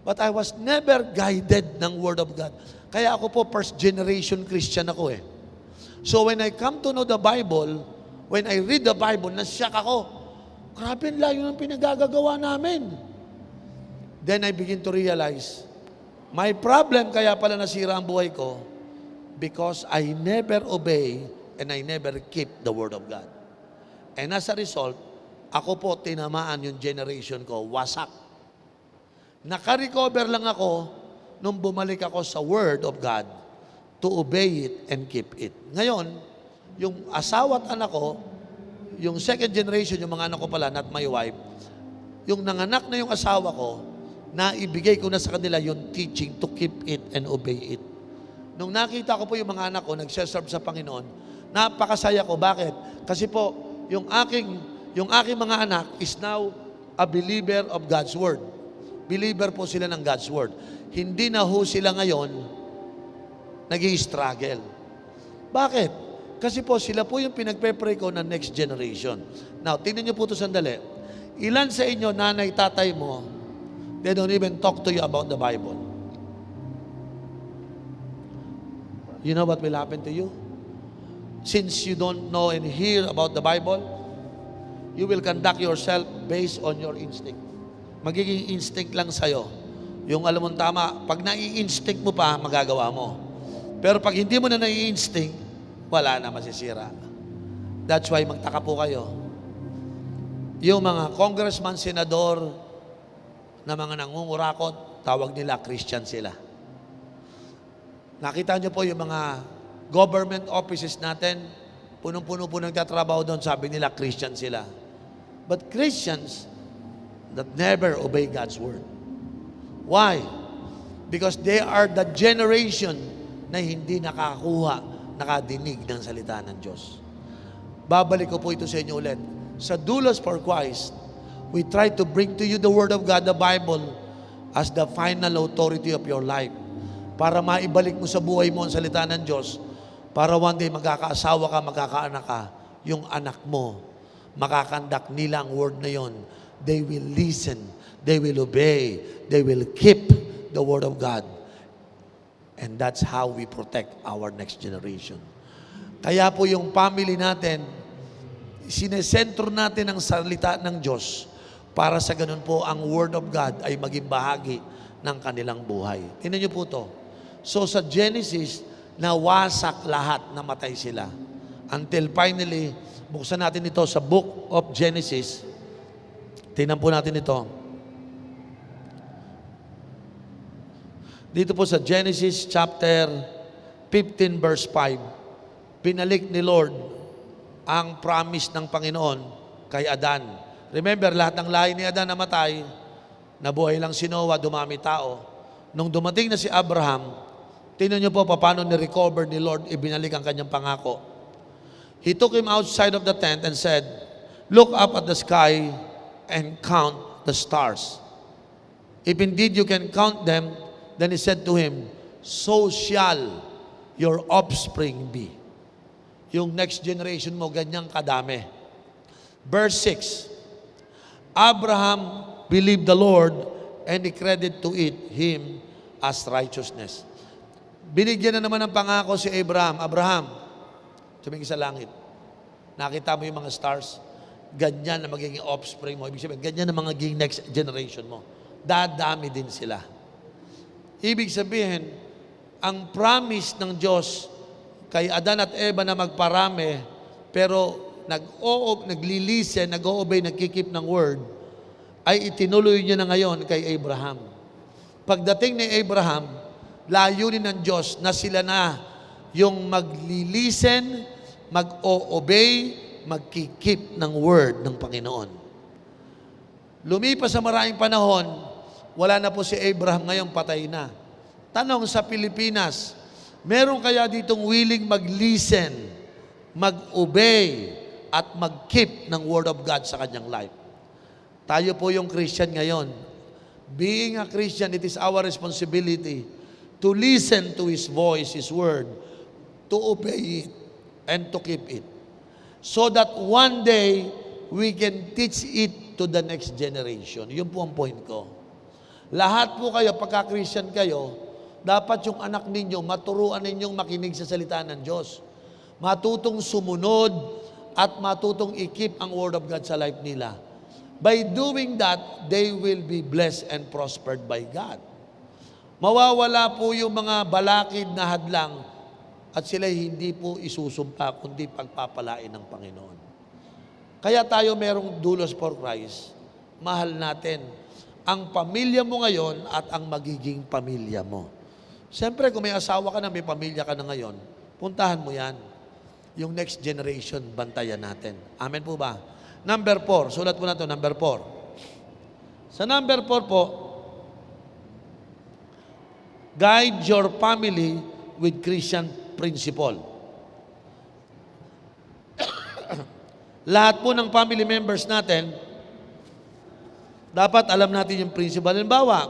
But I was never guided ng Word of God. Kaya ako po, first generation Christian ako eh. So when I come to know the Bible, when I read the Bible, nasyak ako. Grabe, ang layo ng pinagagagawa namin. Then I begin to realize, my problem kaya pala nasira ang buhay ko, because I never obey and I never keep the Word of God. And as a result, ako po tinamaan yung generation ko, wasak. Naka-recover lang ako nung bumalik ako sa Word of God to obey it and keep it. Ngayon, yung asawa at anak ko, yung second generation, yung mga anak ko pala, not my wife, yung nanganak na yung asawa ko, naibigay ko na sa kanila yung teaching to keep it and obey it. Nung nakita ko po yung mga anak ko, nagseserve sa Panginoon, napakasaya ko. Bakit? Kasi po, yung aking mga anak is now a believer of God's Word. Believer po sila ng God's Word. Hindi na ho sila ngayon nag-i-struggle. Bakit? Kasi po, sila po yung pinagpe-pray ko ng next generation. Now, tingnan niyo po ito sandali. Ilan sa inyo, nanay, tatay mo, they don't even talk to you about the Bible. You know what will happen to you? Since you don't know and hear about the Bible, you will conduct yourself based on your instinct. Magiging instinct lang sa'yo. Yung alam mong tama, pag nai-instinct mo pa, magagawa mo. Pero pag hindi mo na nai-instinct, wala na, masisira. That's why magtaka po kayo. Yung mga congressman, senador, na mga nangungurakot, tawag nila Christian sila. Nakita niyo po yung mga government offices natin, punong-puno po nagtatrabaho doon, sabi nila Christian sila. But Christians that never obey God's word. Why? Because they are the generation na hindi nakadinig ng salita ng Diyos. Babalik ko po ito sa inyo ulit. Sa Doulos for Christ, we try to bring to you the Word of God, the Bible, as the final authority of your life. Para maibalik mo sa buhay mo ang salita ng Diyos, para one day magkakaasawa ka, magkakaanak ka, yung anak mo, makakandak nila ang word na yon. They will listen, they will obey, they will keep the Word of God. And that's how we protect our next generation. Kaya po yung family natin, sinesentro natin ang salita ng Diyos para sa ganun po ang Word of God ay maging bahagi ng kanilang buhay. Tingnan niyo po to. So sa Genesis, nawasak lahat, namatay sila. Until finally, buksan natin ito sa book of Genesis. Tingnan po natin ito. Dito po sa Genesis chapter 15 verse 5, pinalik ni Lord ang promise ng Panginoon kay Adan. Remember, lahat ng lahi ni Adan namatay, nabuhay lang si Noah, dumami tao. Nung dumating na si Abraham, tingnan niyo po paano ni-recover ni Lord, ibinalik ang kanyang pangako. He took him outside of the tent and said, "Look up at the sky and count the stars. If indeed you can count them," then he said to him, "So shall your offspring be." Yung next generation mo, ganyang kadami. Verse 6, Abraham believed the Lord and he credited to it him as righteousness. Binigyan na naman ng pangako si Abraham. Abraham, tumingin sa langit. Nakita mo yung mga stars? Ganyan na magiging offspring mo. Ibig sabihin, ganyan na magiging next generation mo. Dadami din sila. Ibig sabihin, ang promise ng Diyos kay Adan at Eva na magparami, pero naglilisen, nag-o-obey, nagkikip ng word, ay itinuloy niya na ngayon kay Abraham. Pagdating ni Abraham, layunin ng Diyos na sila na yung maglilisen, mag-o-obey, magkikip ng word ng Panginoon. Lumipas sa maraming panahon, wala na po si Abraham, ngayon patay na. Tanong sa Pilipinas, meron kaya ditong willing mag-listen, mag-obey, at mag-keep ng Word of God sa kanyang life? Tayo po yung Christian ngayon. Being a Christian, it is our responsibility to listen to His voice, His Word, to obey it, and to keep it. So that one day, we can teach it to the next generation. Yun po ang point ko. Lahat po kayo, pagka-Christian kayo, dapat yung anak ninyo, maturuan ninyong makinig sa salita ng Diyos. Matutong sumunod at matutong i-keep ang Word of God sa life nila. By doing that, they will be blessed and prospered by God. Mawawala po yung mga balakid na hadlang at sila'y hindi po isusumpa, kundi pagpapalain ng Panginoon. Kaya tayo merong Doulos for Christ. Mahal natin ang pamilya mo ngayon at ang magiging pamilya mo. Siyempre, kung may asawa ka na, may pamilya ka na ngayon, puntahan mo yan. Yung next generation, bantayan natin. Amen po ba? Number 4, sulat po na ito, number 4. Sa number 4 po, guide your family with Christian principle. Lahat po ng family members natin, dapat alam natin yung principle. Halimbawa,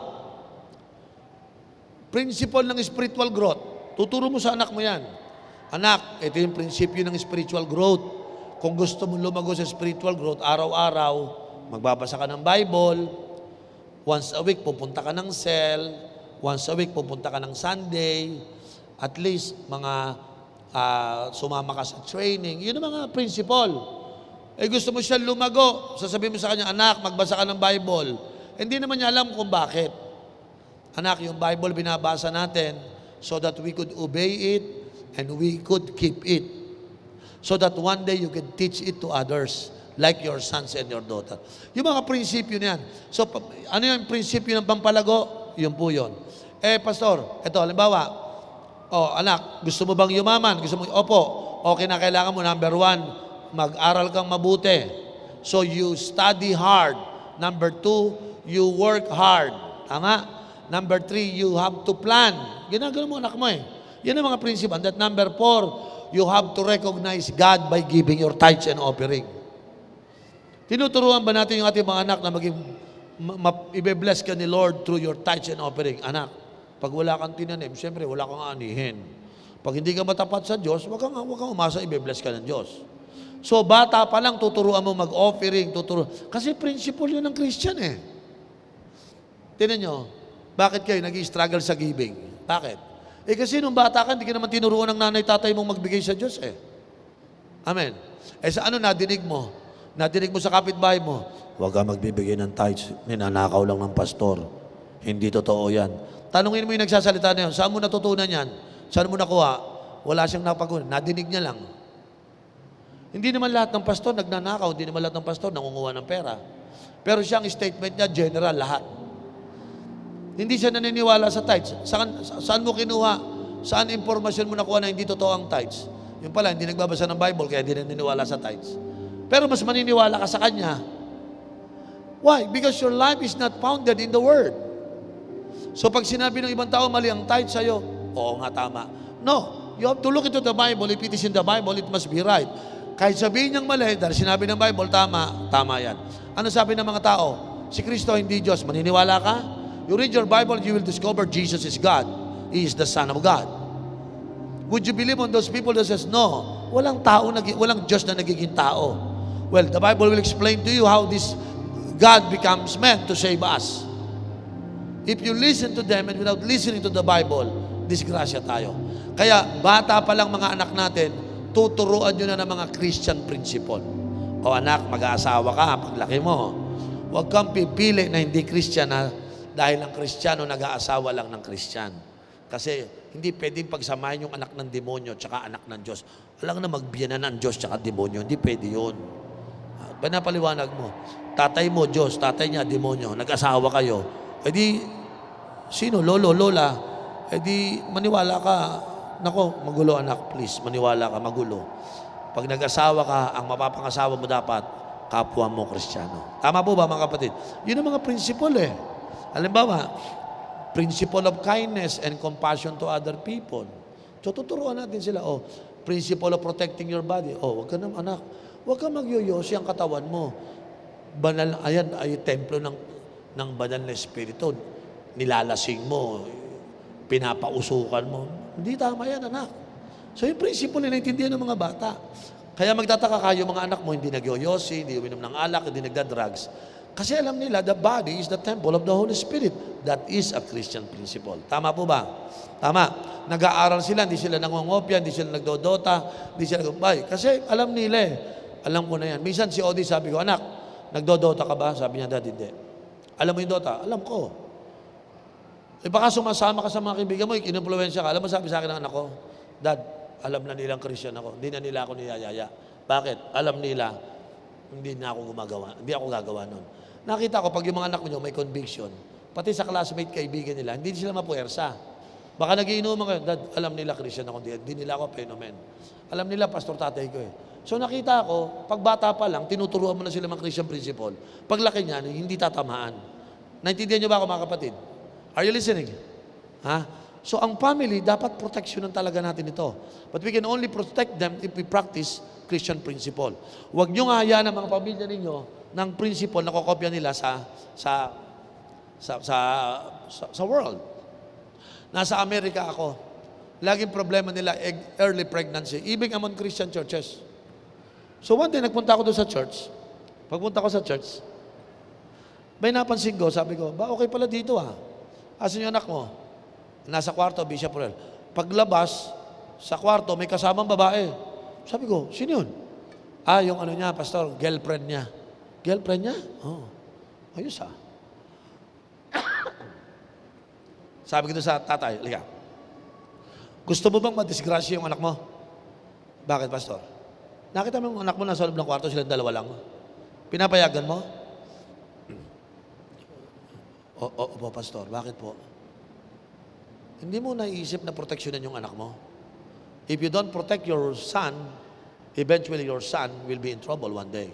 principle ng spiritual growth. Tuturo mo sa anak mo yan. Anak, ito yung prinsipyo ng spiritual growth. Kung gusto mo lumago sa spiritual growth, araw-araw, magbabasa ka ng Bible. Once a week, pupunta ka ng cell. Once a week, pupunta ka ng Sunday. At least, sumama ka sa training. Yun ang mga principle. Gusto mo siya lumago. Sasabihin mo sa kanya, anak, magbasa ka ng Bible. Hindi naman niya alam kung bakit. Anak, yung Bible binabasa natin so that we could obey it and we could keep it. So that one day you can teach it to others like your sons and your daughter. Yung mga prinsipyo niyan. So, ano yung prinsipyo ng pampalago? Yun po yun. Pastor, ito, halimbawa, anak, gusto mo bang yumaman? Gusto mo, opo, okay na kailangan mo, number 1, mag-aral kang mabuti. So, you study hard. Number 2, you work hard. Tama? Number 3, you have to plan. Ginagano mo anak mo Yan ang mga prinsipyo. And that number 4, you have to recognize God by giving your tithes and offering. Tinuturuan ba natin yung ating mga anak na maging ibe-bless ka ni Lord through your tithes and offering? Anak, pag wala kang tinanim, siyempre wala kang anihin. Pag hindi ka matapat sa Diyos, wag kang umasa, ibe-bless ka ng Diyos. So, bata pa lang, tuturuan mo mag-offering, Kasi principle yun ng Christian Tingnan nyo, bakit kayo nag-i-struggle sa giving? Bakit? Kasi nung bata ka, hindi ka naman tinuruan ng nanay, tatay mong magbigay sa Diyos Amen. Sa ano nadinig mo? Nadinig mo sa kapitbahay mo, huwag ka magbibigay ng tithes, ninanakaw lang ng pastor. Hindi totoo yan. Tanungin mo yung nagsasalita na yun, saan mo natutunan yan? Saan mo nakuha? Wala siyang napagunan. Nadinig niya lang. Hindi naman lahat ng pastor nagnanakaw, hindi naman lahat ng pastor nangunguha ng pera. Pero siyang statement niya, general, lahat. Hindi siya naniniwala sa tithes. Saan mo kinuha? Saan impormasyon mo nakuha na hindi totoo ang tithes? Yung pala, hindi nagbabasa ng Bible, kaya hindi naniniwala sa tithes. Pero mas maniniwala ka sa kanya. Why? Because your life is not founded in the Word. So pag sinabi ng ibang tao, mali ang tithes sa'yo, oo nga, tama. No, you have to look into the Bible. If it is in the Bible, it must be right. Kahit sabihin niyang mali, dahil sinabi ng Bible, tama yan. Ano sabi ng mga tao? Si Kristo hindi Diyos. Maniniwala ka? You read your Bible, you will discover Jesus is God. He is the Son of God. Would you believe on those people that says, no, walang Diyos na nagiging tao? Well, the Bible will explain to you how this God becomes man to save us. If you listen to them and without listening to the Bible, disgrasya tayo. Kaya, bata pa lang mga anak natin, tuturuan nyo na ng mga Christian principle. O anak, mag-aasawa ka, paglaki mo. Huwag kang pipili na hindi Christian dahil ang Kristiyano nag-aasawa lang ng Christian. Kasi hindi pwedeng pagsamahin yung anak ng demonyo tsaka anak ng Diyos. Alam na magbiyanan ng Diyos tsaka demonyo. Hindi pwede yun. Pinapaliwanag mo. Tatay mo, Diyos. Tatay niya, demonyo. Nag-asawa kayo. Sino? Lolo, lola. Maniwala ka. Nako, magulo anak, please. Maniwala ka, magulo. Pag nag-asawa ka, ang mapapangasawa mo dapat, kapwa mo Kristiyano. Tama po ba mga kapatid? Yun ang mga principle Halimbawa, principle of kindness and compassion to other people. So, tuturuan natin sila. Principle of protecting your body. Wag ka naman, anak. Huwag ka magyoyosi ang katawan mo. Banal, ayan, ay templo ng banal na espiritu. Nilalasing mo. Pinapausukan mo. Hindi tama yan, anak. So, yung principle na naintindihan ng mga bata. Kaya magtataka kayo, mga anak mo, hindi nagyoyosi, hindi uminom ng alak, hindi nagda-drugs. Kasi alam nila, the body is the temple of the Holy Spirit. That is a Christian principle. Tama po ba? Tama. Nag-aaral sila, hindi sila nangongopya, hindi sila nagdodota, hindi sila nagkumpay. Kasi alam nila Alam ko na yan. Minsan si Odi sabi ko, anak, nagdodota ka ba? Sabi niya, Dad, hindi. Alam mo yung dota? Alam ko. Baka sumasama ka sa mga kaibigan mo, inumpluwensya ka. Alam mo sabi sa akin ng anak ko, Dad, alam na nilang Christian ako. Hindi na nila ako niyayaya. Bakit? Alam nila, hindi ako gagawa nun. Nakita ko, pag yung mga anak nyo may conviction, pati sa classmate, kaibigan nila, hindi sila mapuwersa. Baka nagiinuman kayo, Dad, alam nila Christian ako, hindi nila ako phenomen. Alam nila, pastor tatay ko eh. So nakita ko, pag bata pa lang, tinuturuan mo na sila mga Christian principle. Paglaki niyan, hindi tatamaan. Naintindihan niyo ba ako mga kapatid? Are you listening? Ha? So ang family, dapat proteksyonan talaga natin ito. But we can only protect them if we practice Christian principle. Huwag niyo nga hayaan ang mga pamilya ninyo ng principle na kokopya nila sa world. Nasa Amerika ako. Laging problema nila, early pregnancy. Even among Christian churches. So one day, nagpunta ako doon sa church. Pagpunta ko sa church, may napansin ko, sabi ko, ba okay pala dito ah. Asan yung anak mo? Nasa kwarto, Bishop Ruel. Paglabas, sa kwarto, may kasamang babae. Sabi ko, sino yun? Yung ano niya, pastor, girlfriend niya. Girlfriend niya? Oh, ayos ah. Sabi ko doon sa tatay, liga, gusto mo bang madisgrasya yung anak mo? Bakit, pastor? Nakita mo yung anak mo nasa loob ng kwarto, silang dalawa lang. Pinapayagan mo? Opo, pastor. Bakit po? Hindi mo naiisip na proteksyonan yung anak mo? If you don't protect your son, eventually your son will be in trouble one day.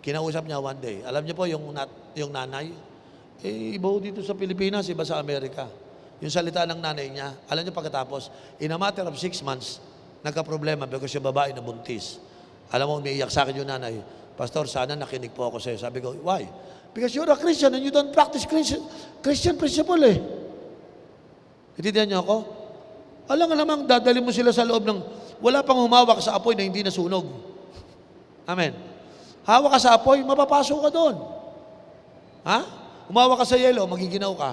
Kinausap niya one day. Alam niyo po yung nanay, iba dito sa Pilipinas, iba sa Amerika. Yung salita ng nanay niya, alam niyo pagkatapos, in a matter of 6 months, nagka-problema because yung babae na buntis. Alam mo, umiiyak sa akin yung nanay, Pastor, sana nakinig po ako sa'yo. Sabi ko, why? Because you're a Christian and you don't practice Christian principle eh. Itindihan niyo ako? Alam nga namang dadali mo sila sa loob ng, wala pang humawak sa apoy na hindi nasunog. Amen. Hawak ka sa apoy, mapapasok ka doon. Ha? Humawak ka sa yelo, magiginaw ka.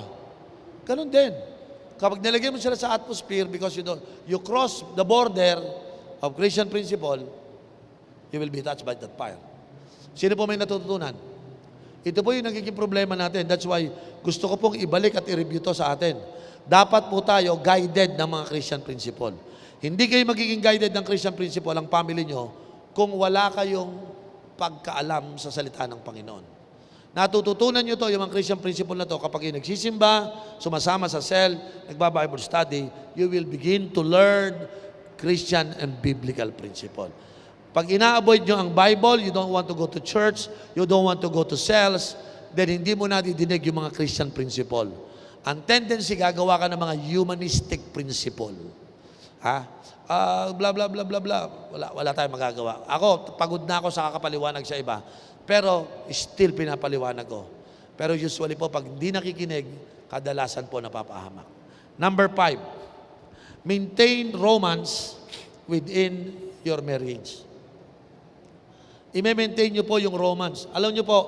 Ganon din. Kapag nilagay mo sila sa atmosphere because you cross the border of Christian principle, you will be touched by that fire. Sino po may natutunan? Ito po yung nagiging problema natin. That's why gusto ko pong ibalik at i-review to sa atin. Dapat po tayo guided ng mga Christian principle. Hindi kayo magiging guided ng Christian principle ang family nyo kung wala kayong pagkaalam sa salita ng Panginoon. Natututunan nyo to, yung mga Christian principle na to, kapag yung nagsisimba, sumasama sa cell, nagba-Bible study, you will begin to learn Christian and biblical principle. Pag ina-avoid nyo ang Bible, you don't want to go to church, you don't want to go to cells, then hindi mo nadidinig yung mga Christian principle. Ang tendency, gagawa ka ng mga humanistic principle. Ha? Blah, blah, blah, blah, blah. Wala tayong magagawa. Ako, pagod na ako sa kakapaliwanag sa iba. Pero, still pinapaliwanag ko. Pero usually po, pag hindi nakikinig, kadalasan po napapahamak. Number 5, maintain romance within your marriage. I-maintain nyo po yung romance. Alam nyo po,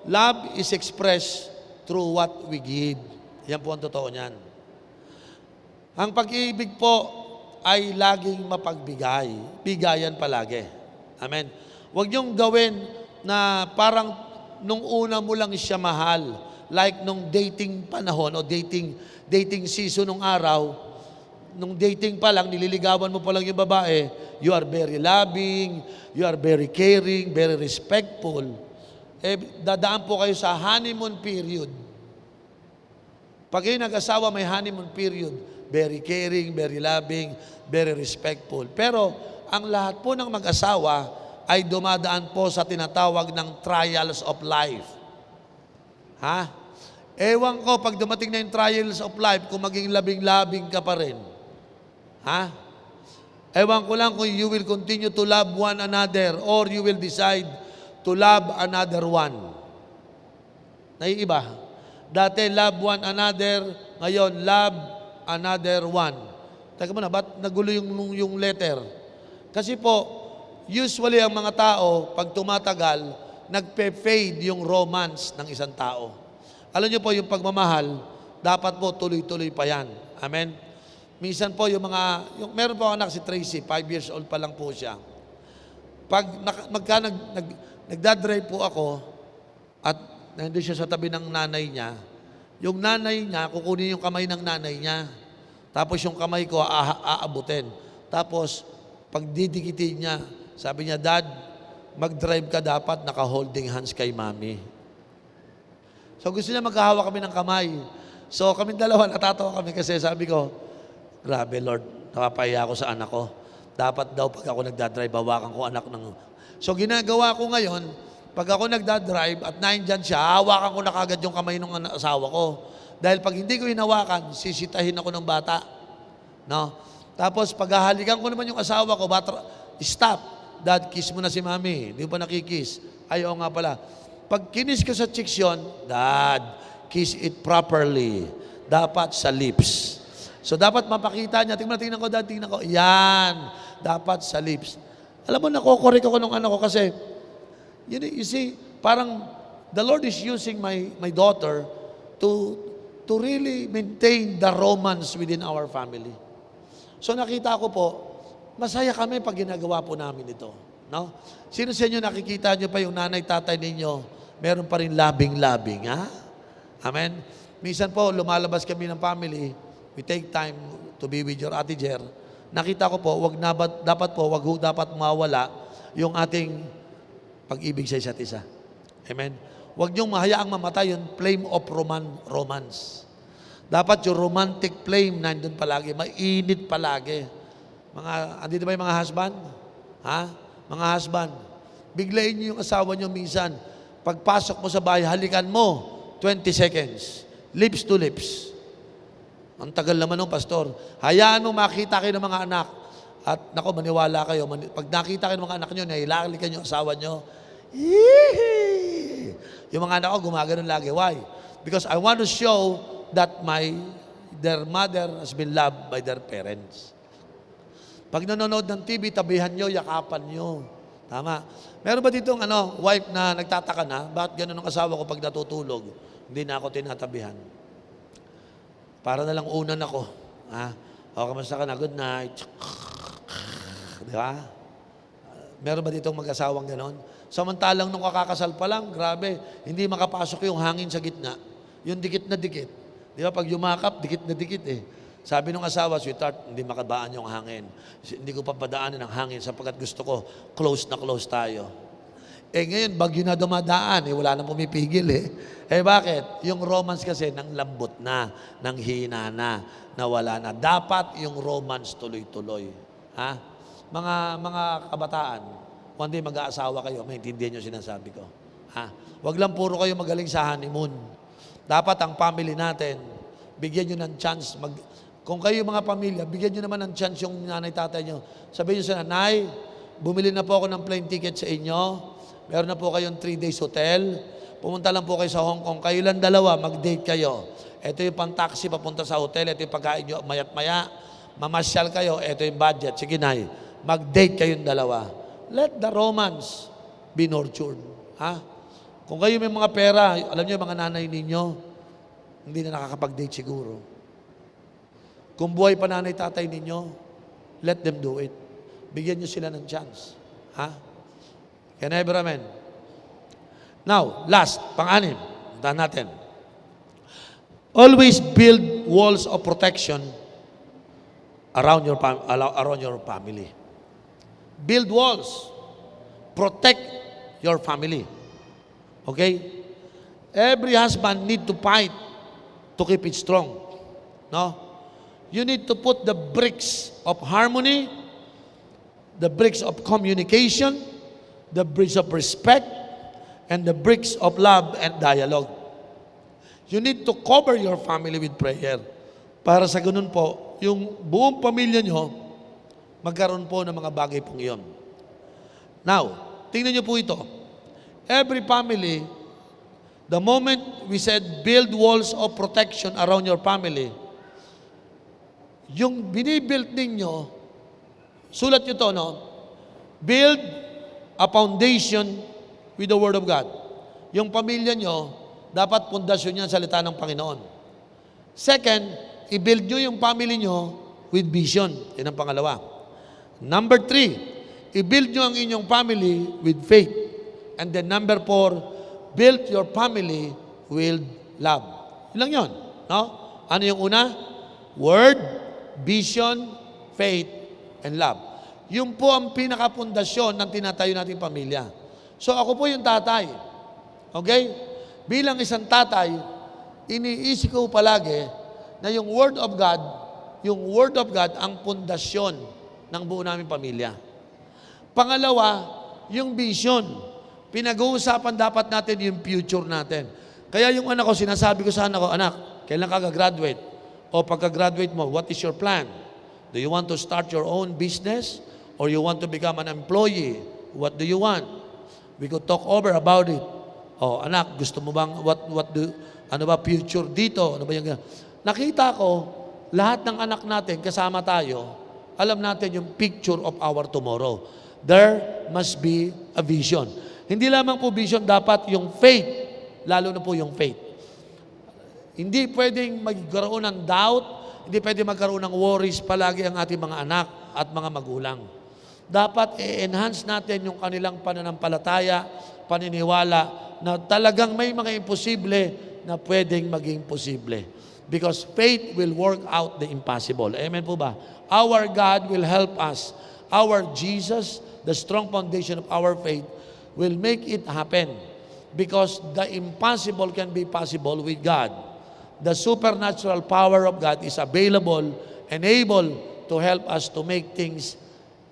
love is expressed through what we give. Yan po ang totoo niyan. Ang pag-ibig po ay laging mapagbigay. Bigayan palagi. Amen. Huwag niyong gawin na parang nung una mo lang siya mahal. Like nung dating panahon o dating season nung araw, nung dating pa lang, nililigawan mo pa lang yung babae, you are very loving, you are very caring, very respectful. Dadaan po kayo sa honeymoon period. Pag kayo nag-asawa, may honeymoon period. Very caring, very loving, very respectful. Pero, ang lahat po ng mag-asawa ay dumadaan po sa tinatawag ng trials of life. Ha? Ewan ko, pag dumating na yung trials of life, kung maging labing-labing ka pa rin. Ha? Ewan ko lang kung you will continue to love one another or you will decide to love another one. Naiiba? Dati, love one another. Ngayon, love another one. Teka muna, ba't nagulo yung letter? Kasi po, usually ang mga tao, pag tumatagal, nagpe-fade yung romance ng isang tao. Alam niyo po, yung pagmamahal, dapat po tuloy-tuloy pa yan. Amen? Minsan po, meron po anak si Tracy, 5 years old pa lang po siya. Pag nagdadrive po ako, at nandun siya sa tabi ng nanay niya, yung nanay niya, kukunin yung kamay ng nanay niya. Tapos yung kamay ko, aabutin. Tapos, pag didikitin niya, sabi niya, Dad, mag-drive ka dapat, naka-holding hands kay Mami. So gusto niya magkahawa kami ng kamay. So kami dalawa, natatawa kami kasi sabi ko, grabe Lord, napapahiya ako sa anak ko. Dapat daw pag ako nagdadrive, hawakan ko anak ng... So ginagawa ko ngayon, pag ako nagdadrive at nandyan siya, hawakan ko na kagad yung kamay ng asawa ko. Dahil pag hindi ko hinawakan, sisitahin ako ng bata. No? Tapos pag hahalikan ko naman yung asawa ko, stop. Dad, kiss mo na si Mami. Hindi pa nakikiss. Ay, oo nga pala. Pag kinis ko sa cheeks yun, Dad, kiss it properly. Dapat sa lips. So, dapat mapakita niya. Tingnan ko, Dad, tingnan ko. Yan. Dapat sa lips. Alam mo, nakokorek ako ng anak ko kasi, you see, parang the Lord is using my daughter to really maintain the romance within our family. So, nakita ko po, masaya kami pag ginagawa po namin ito. No? Sino sa inyo nakikita nyo pa yung nanay, tatay ninyo, meron pa rin labing-labing, ha? Amen? Minsan po, lumalabas kami ng family, we take time to be with your Ate Jer. Nakita ko po, dapat mawala yung ating pag-ibig sa isa't isa. Amen? Huwag niyong mahayaang mamatay yung flame of romance. Dapat yung romantic flame nandun palagi, mainit palagi. Andito ba yung mga husband? Ha? Mga husband, biglayin niyo yung asawa niyo minsan. Pagpasok mo sa bahay, halikan mo, 20 seconds. Lips to lips. Ang tagal naman ng pastor. Hayaan mo makita kayo ng mga anak. At nako, maniwala kayo. Pag nakita kayo ng mga anak niyo, nahilalikan yung asawa niyo. Yung mga anak ko, gumaganon lagi. Why? Because I want to show that their mother has been loved by their parents. Pag nanonood ng TV, tabihan nyo, yakapan nyo. Tama. Meron ba ditong wife na nagtataka na, bakit gano'n ang asawa ko pag natutulog? Hindi na ako tinatabihan. Para na lang unan ako. Ha? O, kamusta ka na? Good night. Di ba? Meron ba ditong mag-asawang gano'n? Samantalang nung kakakasal pa lang, grabe, hindi makapasok yung hangin sa gitna. Yung dikit na dikit. Di ba? Pag yumakap, dikit na dikit eh. Sabi ng asawa, sweetheart, hindi makadaan yung hangin. Hindi ko papadaanin ang hangin sapagkat gusto ko, close na close tayo. Ngayon, bagyo na dumadaan, wala nang pumipigil bakit? Yung romance kasi, nang lambot na, nang hina na, nawala na. Dapat yung romance tuloy-tuloy. Ha? Mga kabataan, kung hindi mag-aasawa kayo, maintindihan nyo sinasabi ko. Ha? Huwag lang puro kayo magaling sa honeymoon. Dapat ang family natin, bigyan nyo ng chance kung kayo mga pamilya, bigyan nyo naman ng chance yung nanay, tatay nyo. Sabihin nyo sa nanay, bumili na po ako ng plane ticket sa inyo. Meron na po kayong 3 days hotel. Pumunta lang po kayo sa Hong Kong. Kayo lang dalawa, mag-date kayo. Ito yung pang-taxi papunta sa hotel. Ito yung pagkain nyo, mayat-maya. Mamasyal kayo, ito yung budget. Sige, nay, mag-date kayong dalawa. Let the romance be nurtured. Ha? Kung kayo may mga pera, alam nyo, mga nanay ninyo, hindi na nakakapag-date siguro. Kung buhay pa nanay, tatay ninyo, let them do it. Bigyan nyo sila ng chance. Ha? Can I ever amen? Now, last, pang-anim. Puntahan natin. Always build walls of protection around your family. Build walls. Protect your family. Okay? Every husband need to fight to keep it strong. No? You need to put the bricks of harmony, the bricks of communication, the bricks of respect, and the bricks of love and dialogue. You need to cover your family with prayer. Para sa ganun po, yung buong pamilya nyo, magkaroon po ng mga bagay pong iyon. Now, tingnan nyo po ito. Every family, the moment we said build walls of protection around your family, yung binibuild ninyo, sulat nyo to, no? Build a foundation with the Word of God. Yung pamilya nyo, dapat pundasyon niya ang salita ng Panginoon. Second, i-build nyo yung family nyo with vision. Yan ang pangalawa. Number 3, i-build nyo ang inyong family with faith. And then number 4, build your family with love. Yun lang yun. No? Ano yung una? Word, vision, faith, and love. Yun po ang pinakapundasyon ng tinatayo nating pamilya. So ako po yung tatay. Okay? Bilang isang tatay, iniisip ko palagi na yung Word of God ang pundasyon ng buo naming pamilya. Pangalawa, yung vision. Pinag-uusapan dapat natin yung future natin. Kaya yung anak ko, sinasabi ko sa anak ko, anak, kailan ka gagraduate? O pagka-graduate mo, what is your plan? Do you want to start your own business? Or you want to become an employee? What do you want? We could talk over about it. Oh, anak, gusto mo bang, ano ba future dito? Ano ba yung, nakita ko, lahat ng anak natin, kasama tayo, alam natin yung picture of our tomorrow. There must be a vision. Hindi lamang po vision, dapat yung faith, lalo na po yung faith. Hindi pwedeng magkaroon ng doubt, hindi pwedeng magkaroon ng worries palagi ang ating mga anak at mga magulang. Dapat i-enhance natin yung kanilang pananampalataya, paniniwala, na talagang may mga imposible na pwedeng maging posible. Because faith will work out the impossible. Amen po ba? Our God will help us. Our Jesus, the strong foundation of our faith, will make it happen. Because the impossible can be possible with God. The supernatural power of God is available and able to help us to make things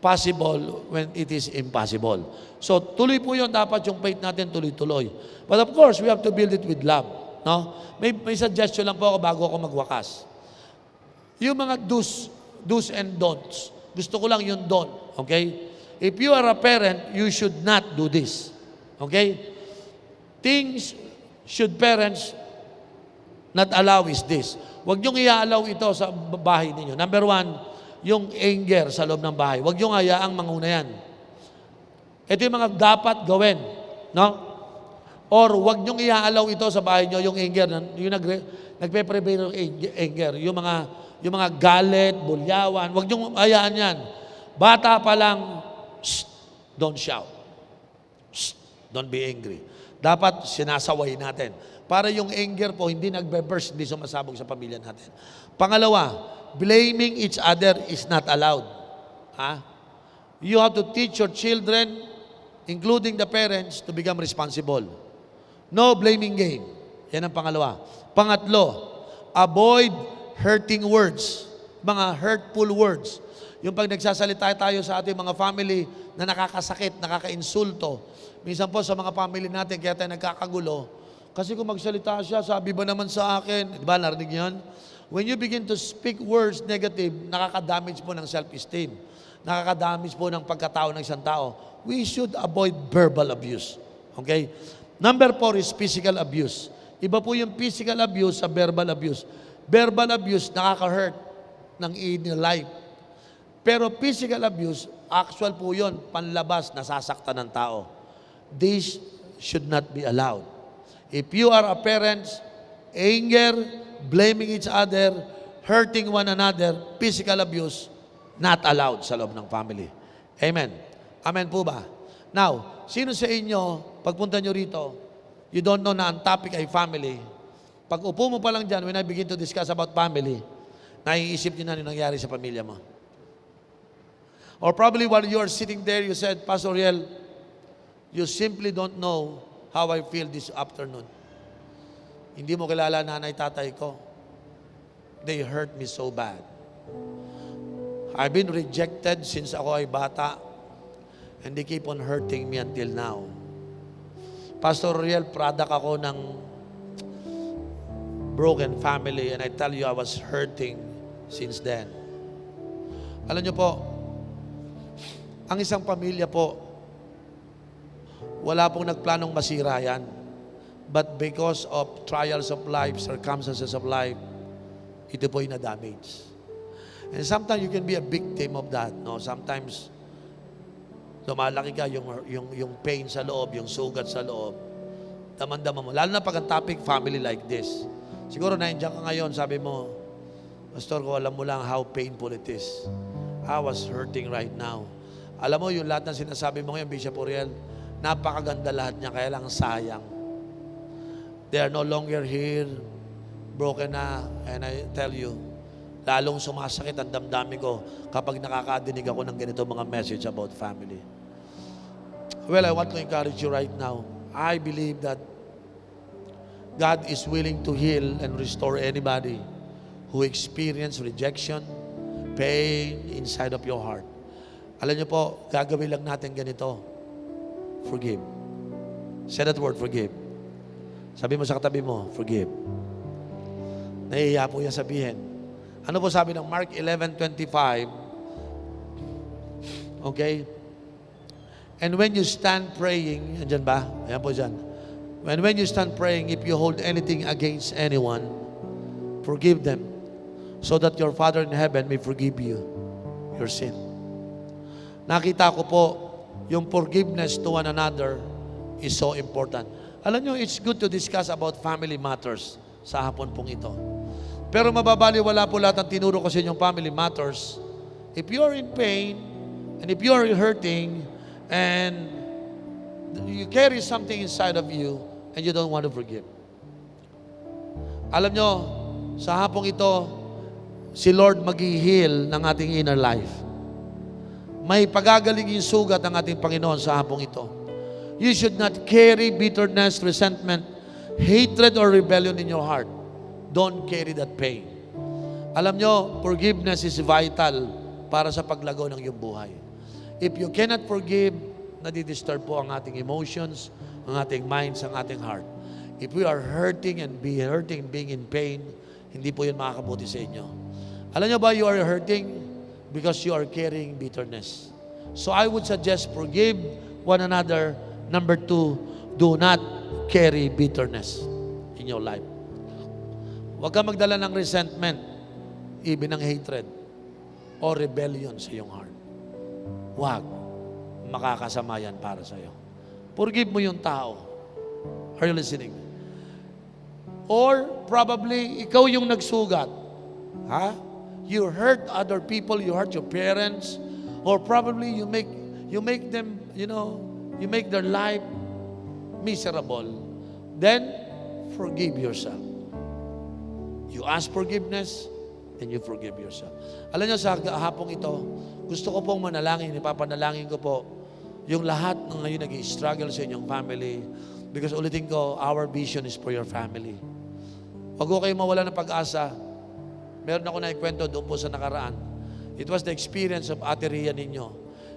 possible when it is impossible. So, tuloy po yun. Dapat yung faith natin tuloy-tuloy. But of course, we have to build it with love. No? May suggestion lang po ako bago ako magwakas. Yung mga do's and don'ts. Gusto ko lang yung don't. Okay? If you are a parent, you should not do this. Okay? Things should parents not allow is this. Huwag niyong i-allow ito sa bahay ninyo. Number one, yung anger sa loob ng bahay. Huwag niyong hayaang manguna yan. Ito yung mga dapat gawin. No? Or huwag niyong i-allow ito sa bahay niyo, yung anger, yung nagpe-prevail ng anger, yung mga galit, bulyawan, huwag niyong hayaan yan. Bata pa lang, shh, don't shout. Shh, don't be angry. Dapat sinasaway natin. Para yung anger po, hindi nagbe-burst, hindi sumasabog sa pamilya natin. Pangalawa, blaming each other is not allowed. You have to teach your children, including the parents, to become responsible. No blaming game. Yan ang pangalawa. Pangatlo, avoid hurting words. Mga hurtful words. Yung pag nagsasalita tayo sa ating mga family na nakakasakit, nakakainsulto. Minsan po sa mga family natin, kaya tayo nagkakagulo. Kasi kung magsalita siya, sabi ba naman sa akin, di ba, narinig yan? When you begin to speak words negative, nakaka-damage po ng self-esteem. Nakaka-damage po ng pagkatao ng isang tao. We should avoid verbal abuse. Okay? Number 4 is physical abuse. Iba po yung physical abuse sa verbal abuse. Verbal abuse, nakaka-hurt ng inner life. Pero physical abuse, actual po yun, panlabas, nasasaktan ng tao. This should not be allowed. If you are a parent, anger, blaming each other, hurting one another, physical abuse, not allowed sa loob ng family. Amen. Amen po ba? Now, sino sa inyo, pagpunta nyo rito, you don't know na ang topic ay family. Pag upo mo pa lang dyan, when I begin to discuss about family, naiisip nyo na yung nangyari sa pamilya mo. Or probably while you are sitting there, you said, Pastor Riel, you simply don't know how I feel this afternoon. Hindi mo kilala nanay, tatay ko. They hurt me so bad. I've been rejected since ako ay bata, and they keep on hurting me until now. Pastor Riel, product ako ng broken family, and I tell you, I was hurting since then. Alam niyo po, ang isang pamilya po, wala pong nagplanong masira yan. But because of trials of life, circumstances of life, ito po yung na-damage. And sometimes you can be a victim of that. No? Sometimes, lumalaki ka, yung pain sa loob, yung sugat sa loob, damang-dama mo. Lalo na pag ang topic, family like this. Siguro nandiyan ka ngayon, sabi mo, Pastor ko, alam mo lang how painful it is. I was hurting right now. Alam mo, yung lahat ng sinasabi mo ngayon, Bishop Uriel, napakaganda lahat niya, kaya lang sayang. They are no longer here, broken na, and I tell you, lalong sumasakit ang damdamin ko kapag nakakadinig ako ng ganito mga message about family. Well, I want to encourage you right now. I believe that God is willing to heal and restore anybody who experience rejection, pain inside of your heart. Alam niyo po, gagawin lang natin ganito. Forgive. Say that word, forgive. Sabi mo sa katabi mo, forgive. Nahihiya po yan sabihin. Ano po sabi ng Mark 11:25? Okay? And when you stand praying, andyan ba? Ayan po dyan. When you stand praying, if you hold anything against anyone, forgive them, so that your Father in heaven may forgive you your sin. Nakita ko po, yung forgiveness to one another is so important. Alam nyo, it's good to discuss about family matters sa hapon pong ito. Pero mababaliwala po lahat ng tinuro ko sa inyong family matters. If you are in pain, and if you are hurting, and you carry something inside of you, and you don't want to forgive. Alam nyo, sa hapong ito, si Lord mag-heal ng ating inner life. May pagagaling yung sugat ng ating Panginoon sa hapong ito. You should not carry bitterness, resentment, hatred, or rebellion in your heart. Don't carry that pain. Alam nyo, forgiveness is vital para sa paglago ng iyong buhay. If you cannot forgive, nadidisturb po ang ating emotions, ang ating minds, ang ating heart. If we are hurting and being in pain, hindi po yun makakabuti sa inyo. Alam nyo ba, you are hurting because you are carrying bitterness. So I would suggest forgive one another. Number 2, do not carry bitterness in your life. Huwag ka magdala ng resentment, even ng hatred, or rebellion sa iyong heart. Huwag. Makakasama yan para sa iyo. Forgive mo yung tao. Are you listening? Or probably, ikaw yung nagsugat. Ha? You hurt other people, you hurt your parents, or probably you make them, you make their life miserable. Then, forgive yourself. You ask forgiveness, and you forgive yourself. Alam niyo, sa hapong ito, gusto ko pong manalangin, ipapanalangin ko po, yung lahat ng ngayon nag-i-struggle sa inyong family, because ulitin ko, our vision is for your family. Huwag ko kayo mawala ng pag-asa. Meron ako na ikwento doon po sa nakaraan. It was the experience of Ate Ria ninyo.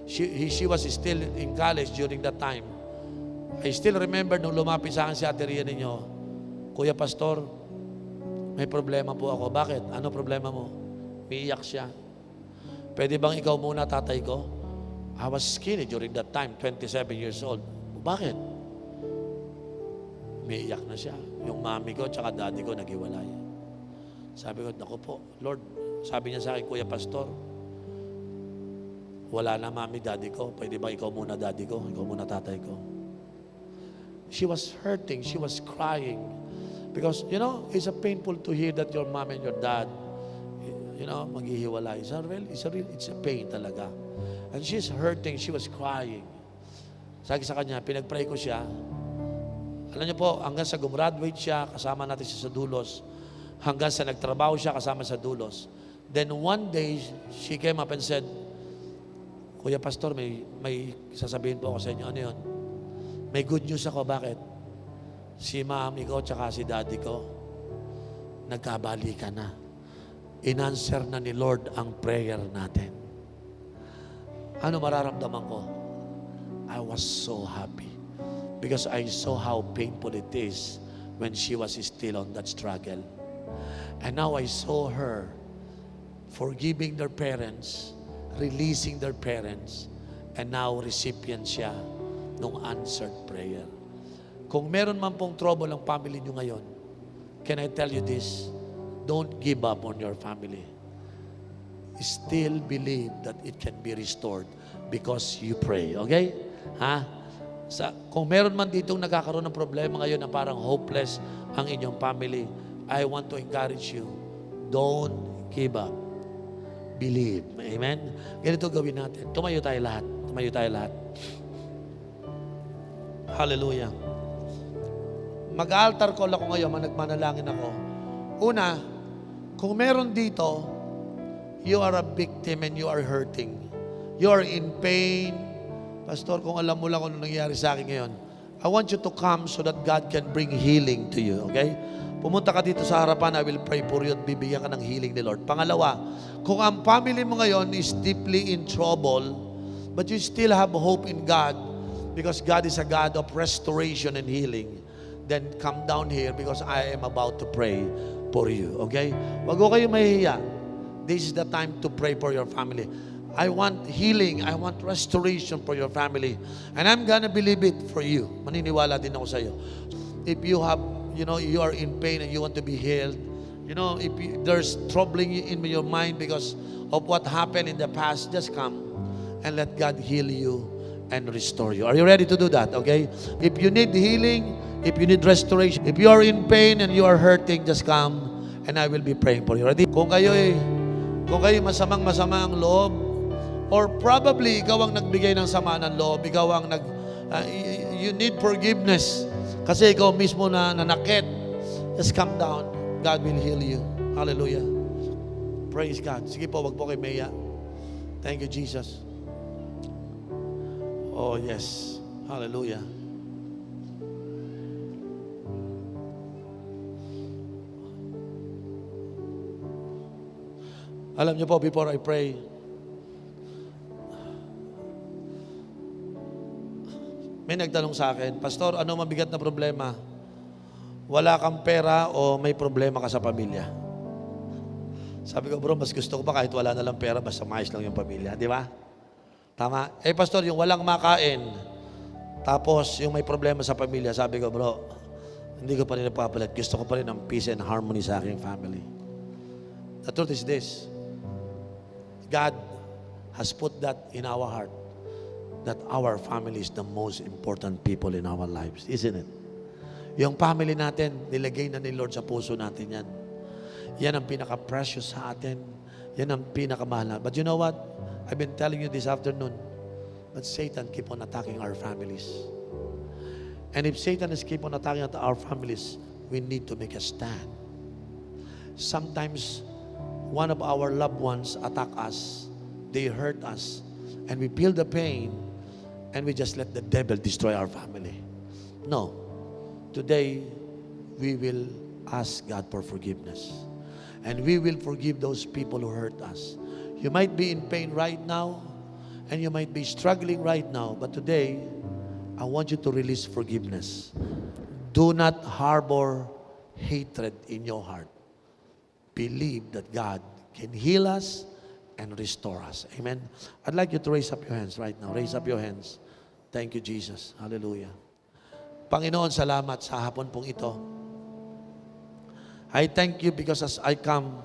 She was still in college during that time. I still remember nung lumapit sa akin si Ate Ria ninyo, Kuya Pastor, may problema po ako. Bakit? Ano problema mo? Umiiyak siya. Pwede bang ikaw muna, tatay ko? I was skinny during that time, 27 years old. Bakit? Umiiyak na siya. Yung mami ko tsaka daddy ko naghiwalay. Sabi ko, naku po, Lord, sabi niya sa akin, Kuya Pastor, wala na mami, daddy ko. Pwede ba ikaw muna, daddy ko? Ikaw muna, tatay ko. She was hurting. She was crying. Because, it's a painful to hear that your mom and your dad, maghihiwalay. It's a pain talaga. And she's hurting. She was crying. Sabi sa kanya, pinag-pray ko siya. Alam niyo po, hanggang sa gumraduate siya, kasama natin siya sa Dulos. Hanggang sa nagtrabaho siya, kasama sa Dulos. Then one day, she came up and said, Kuya Pastor, may sasabihin po ako sa inyo. Ano yun? May good news ako. Bakit? Si mami ko tsaka si daddy ko, nagkabalikan na. In-answer na ni Lord ang prayer natin. Ano mararamdaman ko? I was so happy because I saw how painful it is when she was still on that struggle. And now I saw her forgiving their parents, releasing their parents, and now recipient siya ng answered prayer. Kung meron man pong trouble ang family nyo ngayon, can I tell you this? Don't give up on your family. Still believe that it can be restored because you pray. Okay? Ha? Kung meron man ditong nagkakaroon ng problema ngayon na parang hopeless ang inyong family, I want to encourage you, don't give up. Believe. Amen? Ganito gawin natin. Tumayo tayo lahat. Tumayo tayo lahat. Hallelujah. Mag-altar call ako ngayon, managmanalangin ako. Una, kung meron dito You are a victim and you are hurting. You are in pain. Pastor, kung alam mo lang kung ano nangyayari sa akin ngayon, I want you to come so that God can bring healing to you, okay? Pumunta ka dito sa harapan, I will pray for you at bibigyan ka ng healing ni Lord. Pangalawa, kung ang family mo ngayon is deeply in trouble, but you still have hope in God because God is a God of restoration and healing, then come down here because I am about to pray for you, okay? Wag ko kayo mahihiya. This is the time to pray for your family. I want healing. I want restoration for your family. And I'm gonna believe it for you. Maniniwala din ako sa iyo. If you have, you are in pain and you want to be healed, if there's troubling in your mind because of what happened in the past, just come and let God heal you and restore you. Are you ready to do that? Okay? If you need healing, if you need restoration, if you are in pain and you are hurting, just come and I will be praying for you. Ready? Kung kayo masamang ang loob, or probably ikaw ang nagbigay ng sama ng loob, ikaw ang you need forgiveness kasi ikaw mismo na nanakit, just come down. God will heal you. Hallelujah. Praise God. Sige po, wag po kayo maya. Thank you, Jesus. Oh, yes. Hallelujah. Alam niyo po, before I pray, may nagtanong sa akin, Pastor, ano mabigat na problema? Wala kang pera o may problema ka sa pamilya? Sabi ko, bro, mas gusto ko pa kahit wala na lang pera, basta maayos lang yung pamilya. Di ba? Tama? Pastor, yung walang makain, tapos yung may problema sa pamilya, sabi ko, bro, hindi ko pa rin napapalit. Gusto ko pa rin ng peace and harmony sa aking family. The truth is this, God has put that in our heart, that our family is the most important people in our lives, isn't it? Yung family natin, nilagay na ni Lord sa puso natin yan. Yan ang pinaka-precious sa atin. Yan ang pinakamahal. But you know what? I've been telling you this afternoon, but Satan keep on attacking our families. And if Satan is keep on attacking our families, we need to make a stand. Sometimes, one of our loved ones attack us. They hurt us. And we feel the pain, and we just let the devil destroy our family. No. Today, we will ask God for forgiveness. And we will forgive those people who hurt us. You might be in pain right now, and you might be struggling right now, but today, I want you to release forgiveness. Do not harbor hatred in your heart. Believe that God can heal us and restore us. Amen. I'd like you to raise up your hands right now. Raise up your hands. Thank you, Jesus. Hallelujah. Panginoon, salamat sa hapon pong ito. I thank you because as I come,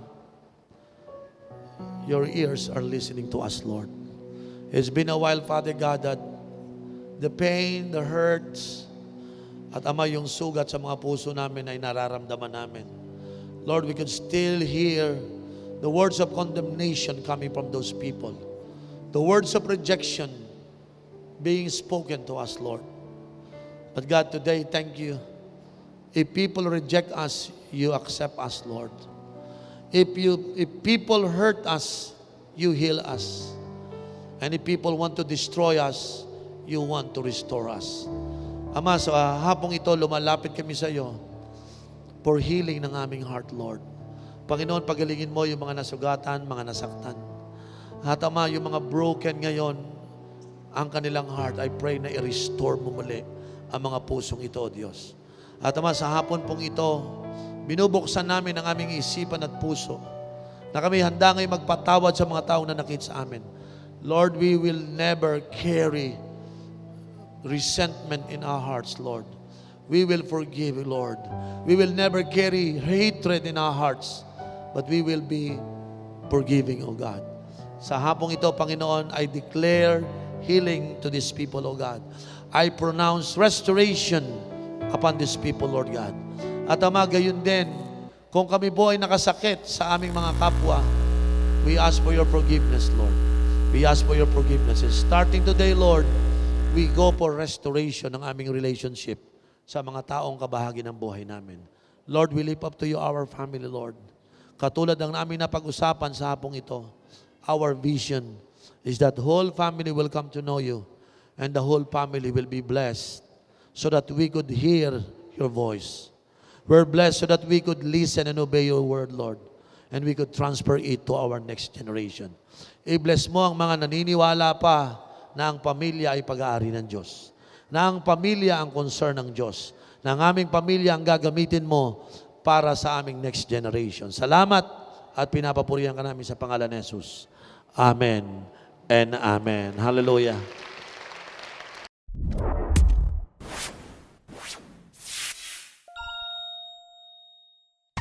your ears are listening to us, Lord. It's been a while, Father God, that the pain, the hurts, at Ama, yung sugat sa mga puso namin ay nararamdaman namin. Lord, we could still hear the words of condemnation coming from those people. The words of rejection being spoken to us, Lord. But God, today, thank you. If people reject us, you accept us, Lord. If people hurt us, you heal us. And if people want to destroy us, you want to restore us. Ama, sa hapong ito, lumalapit kami sa iyo for healing ng aming heart, Lord. Panginoon, pagalingin mo yung mga nasugatan, mga nasaktan. At Ama, yung mga broken ngayon, ang kanilang heart, I pray na i-restore mo muli ang mga pusong ito, O Diyos. At Ama, sa hapon pong ito, binubuksan namin ang aming isipan at puso na kami handa ngayon magpatawad sa mga taong nanakit sa amin. Lord, we will never carry resentment in our hearts, Lord. We will forgive, Lord. We will never carry hatred in our hearts, but we will be forgiving, O God. Sa hapong ito, Panginoon, I declare healing to these people, O God. I pronounce restoration upon these people, Lord God. At Ama, gayon din, kung kami po ay nakasakit sa aming mga kapwa, we ask for your forgiveness, Lord. We ask for your forgiveness. And starting today, Lord, we go for restoration ng aming relationship sa mga taong kabahagi ng buhay namin. Lord, we lift up to you our family, Lord. Katulad ng aming napag-usapan sa hapong ito, our vision is that whole family will come to know you and the whole family will be blessed so that we could hear your voice. We're blessed so that we could listen and obey your word, Lord, and we could transfer it to our next generation. I-bless mo ang mga naniniwala pa na ang pamilya ay pag-aari ng Diyos, na ang pamilya ang concern ng Diyos, na ang aming pamilya ang gagamitin mo para sa aming next generation. Salamat at pinapapurihan ka namin sa pangalan ni Jesus. Amen and amen. Hallelujah.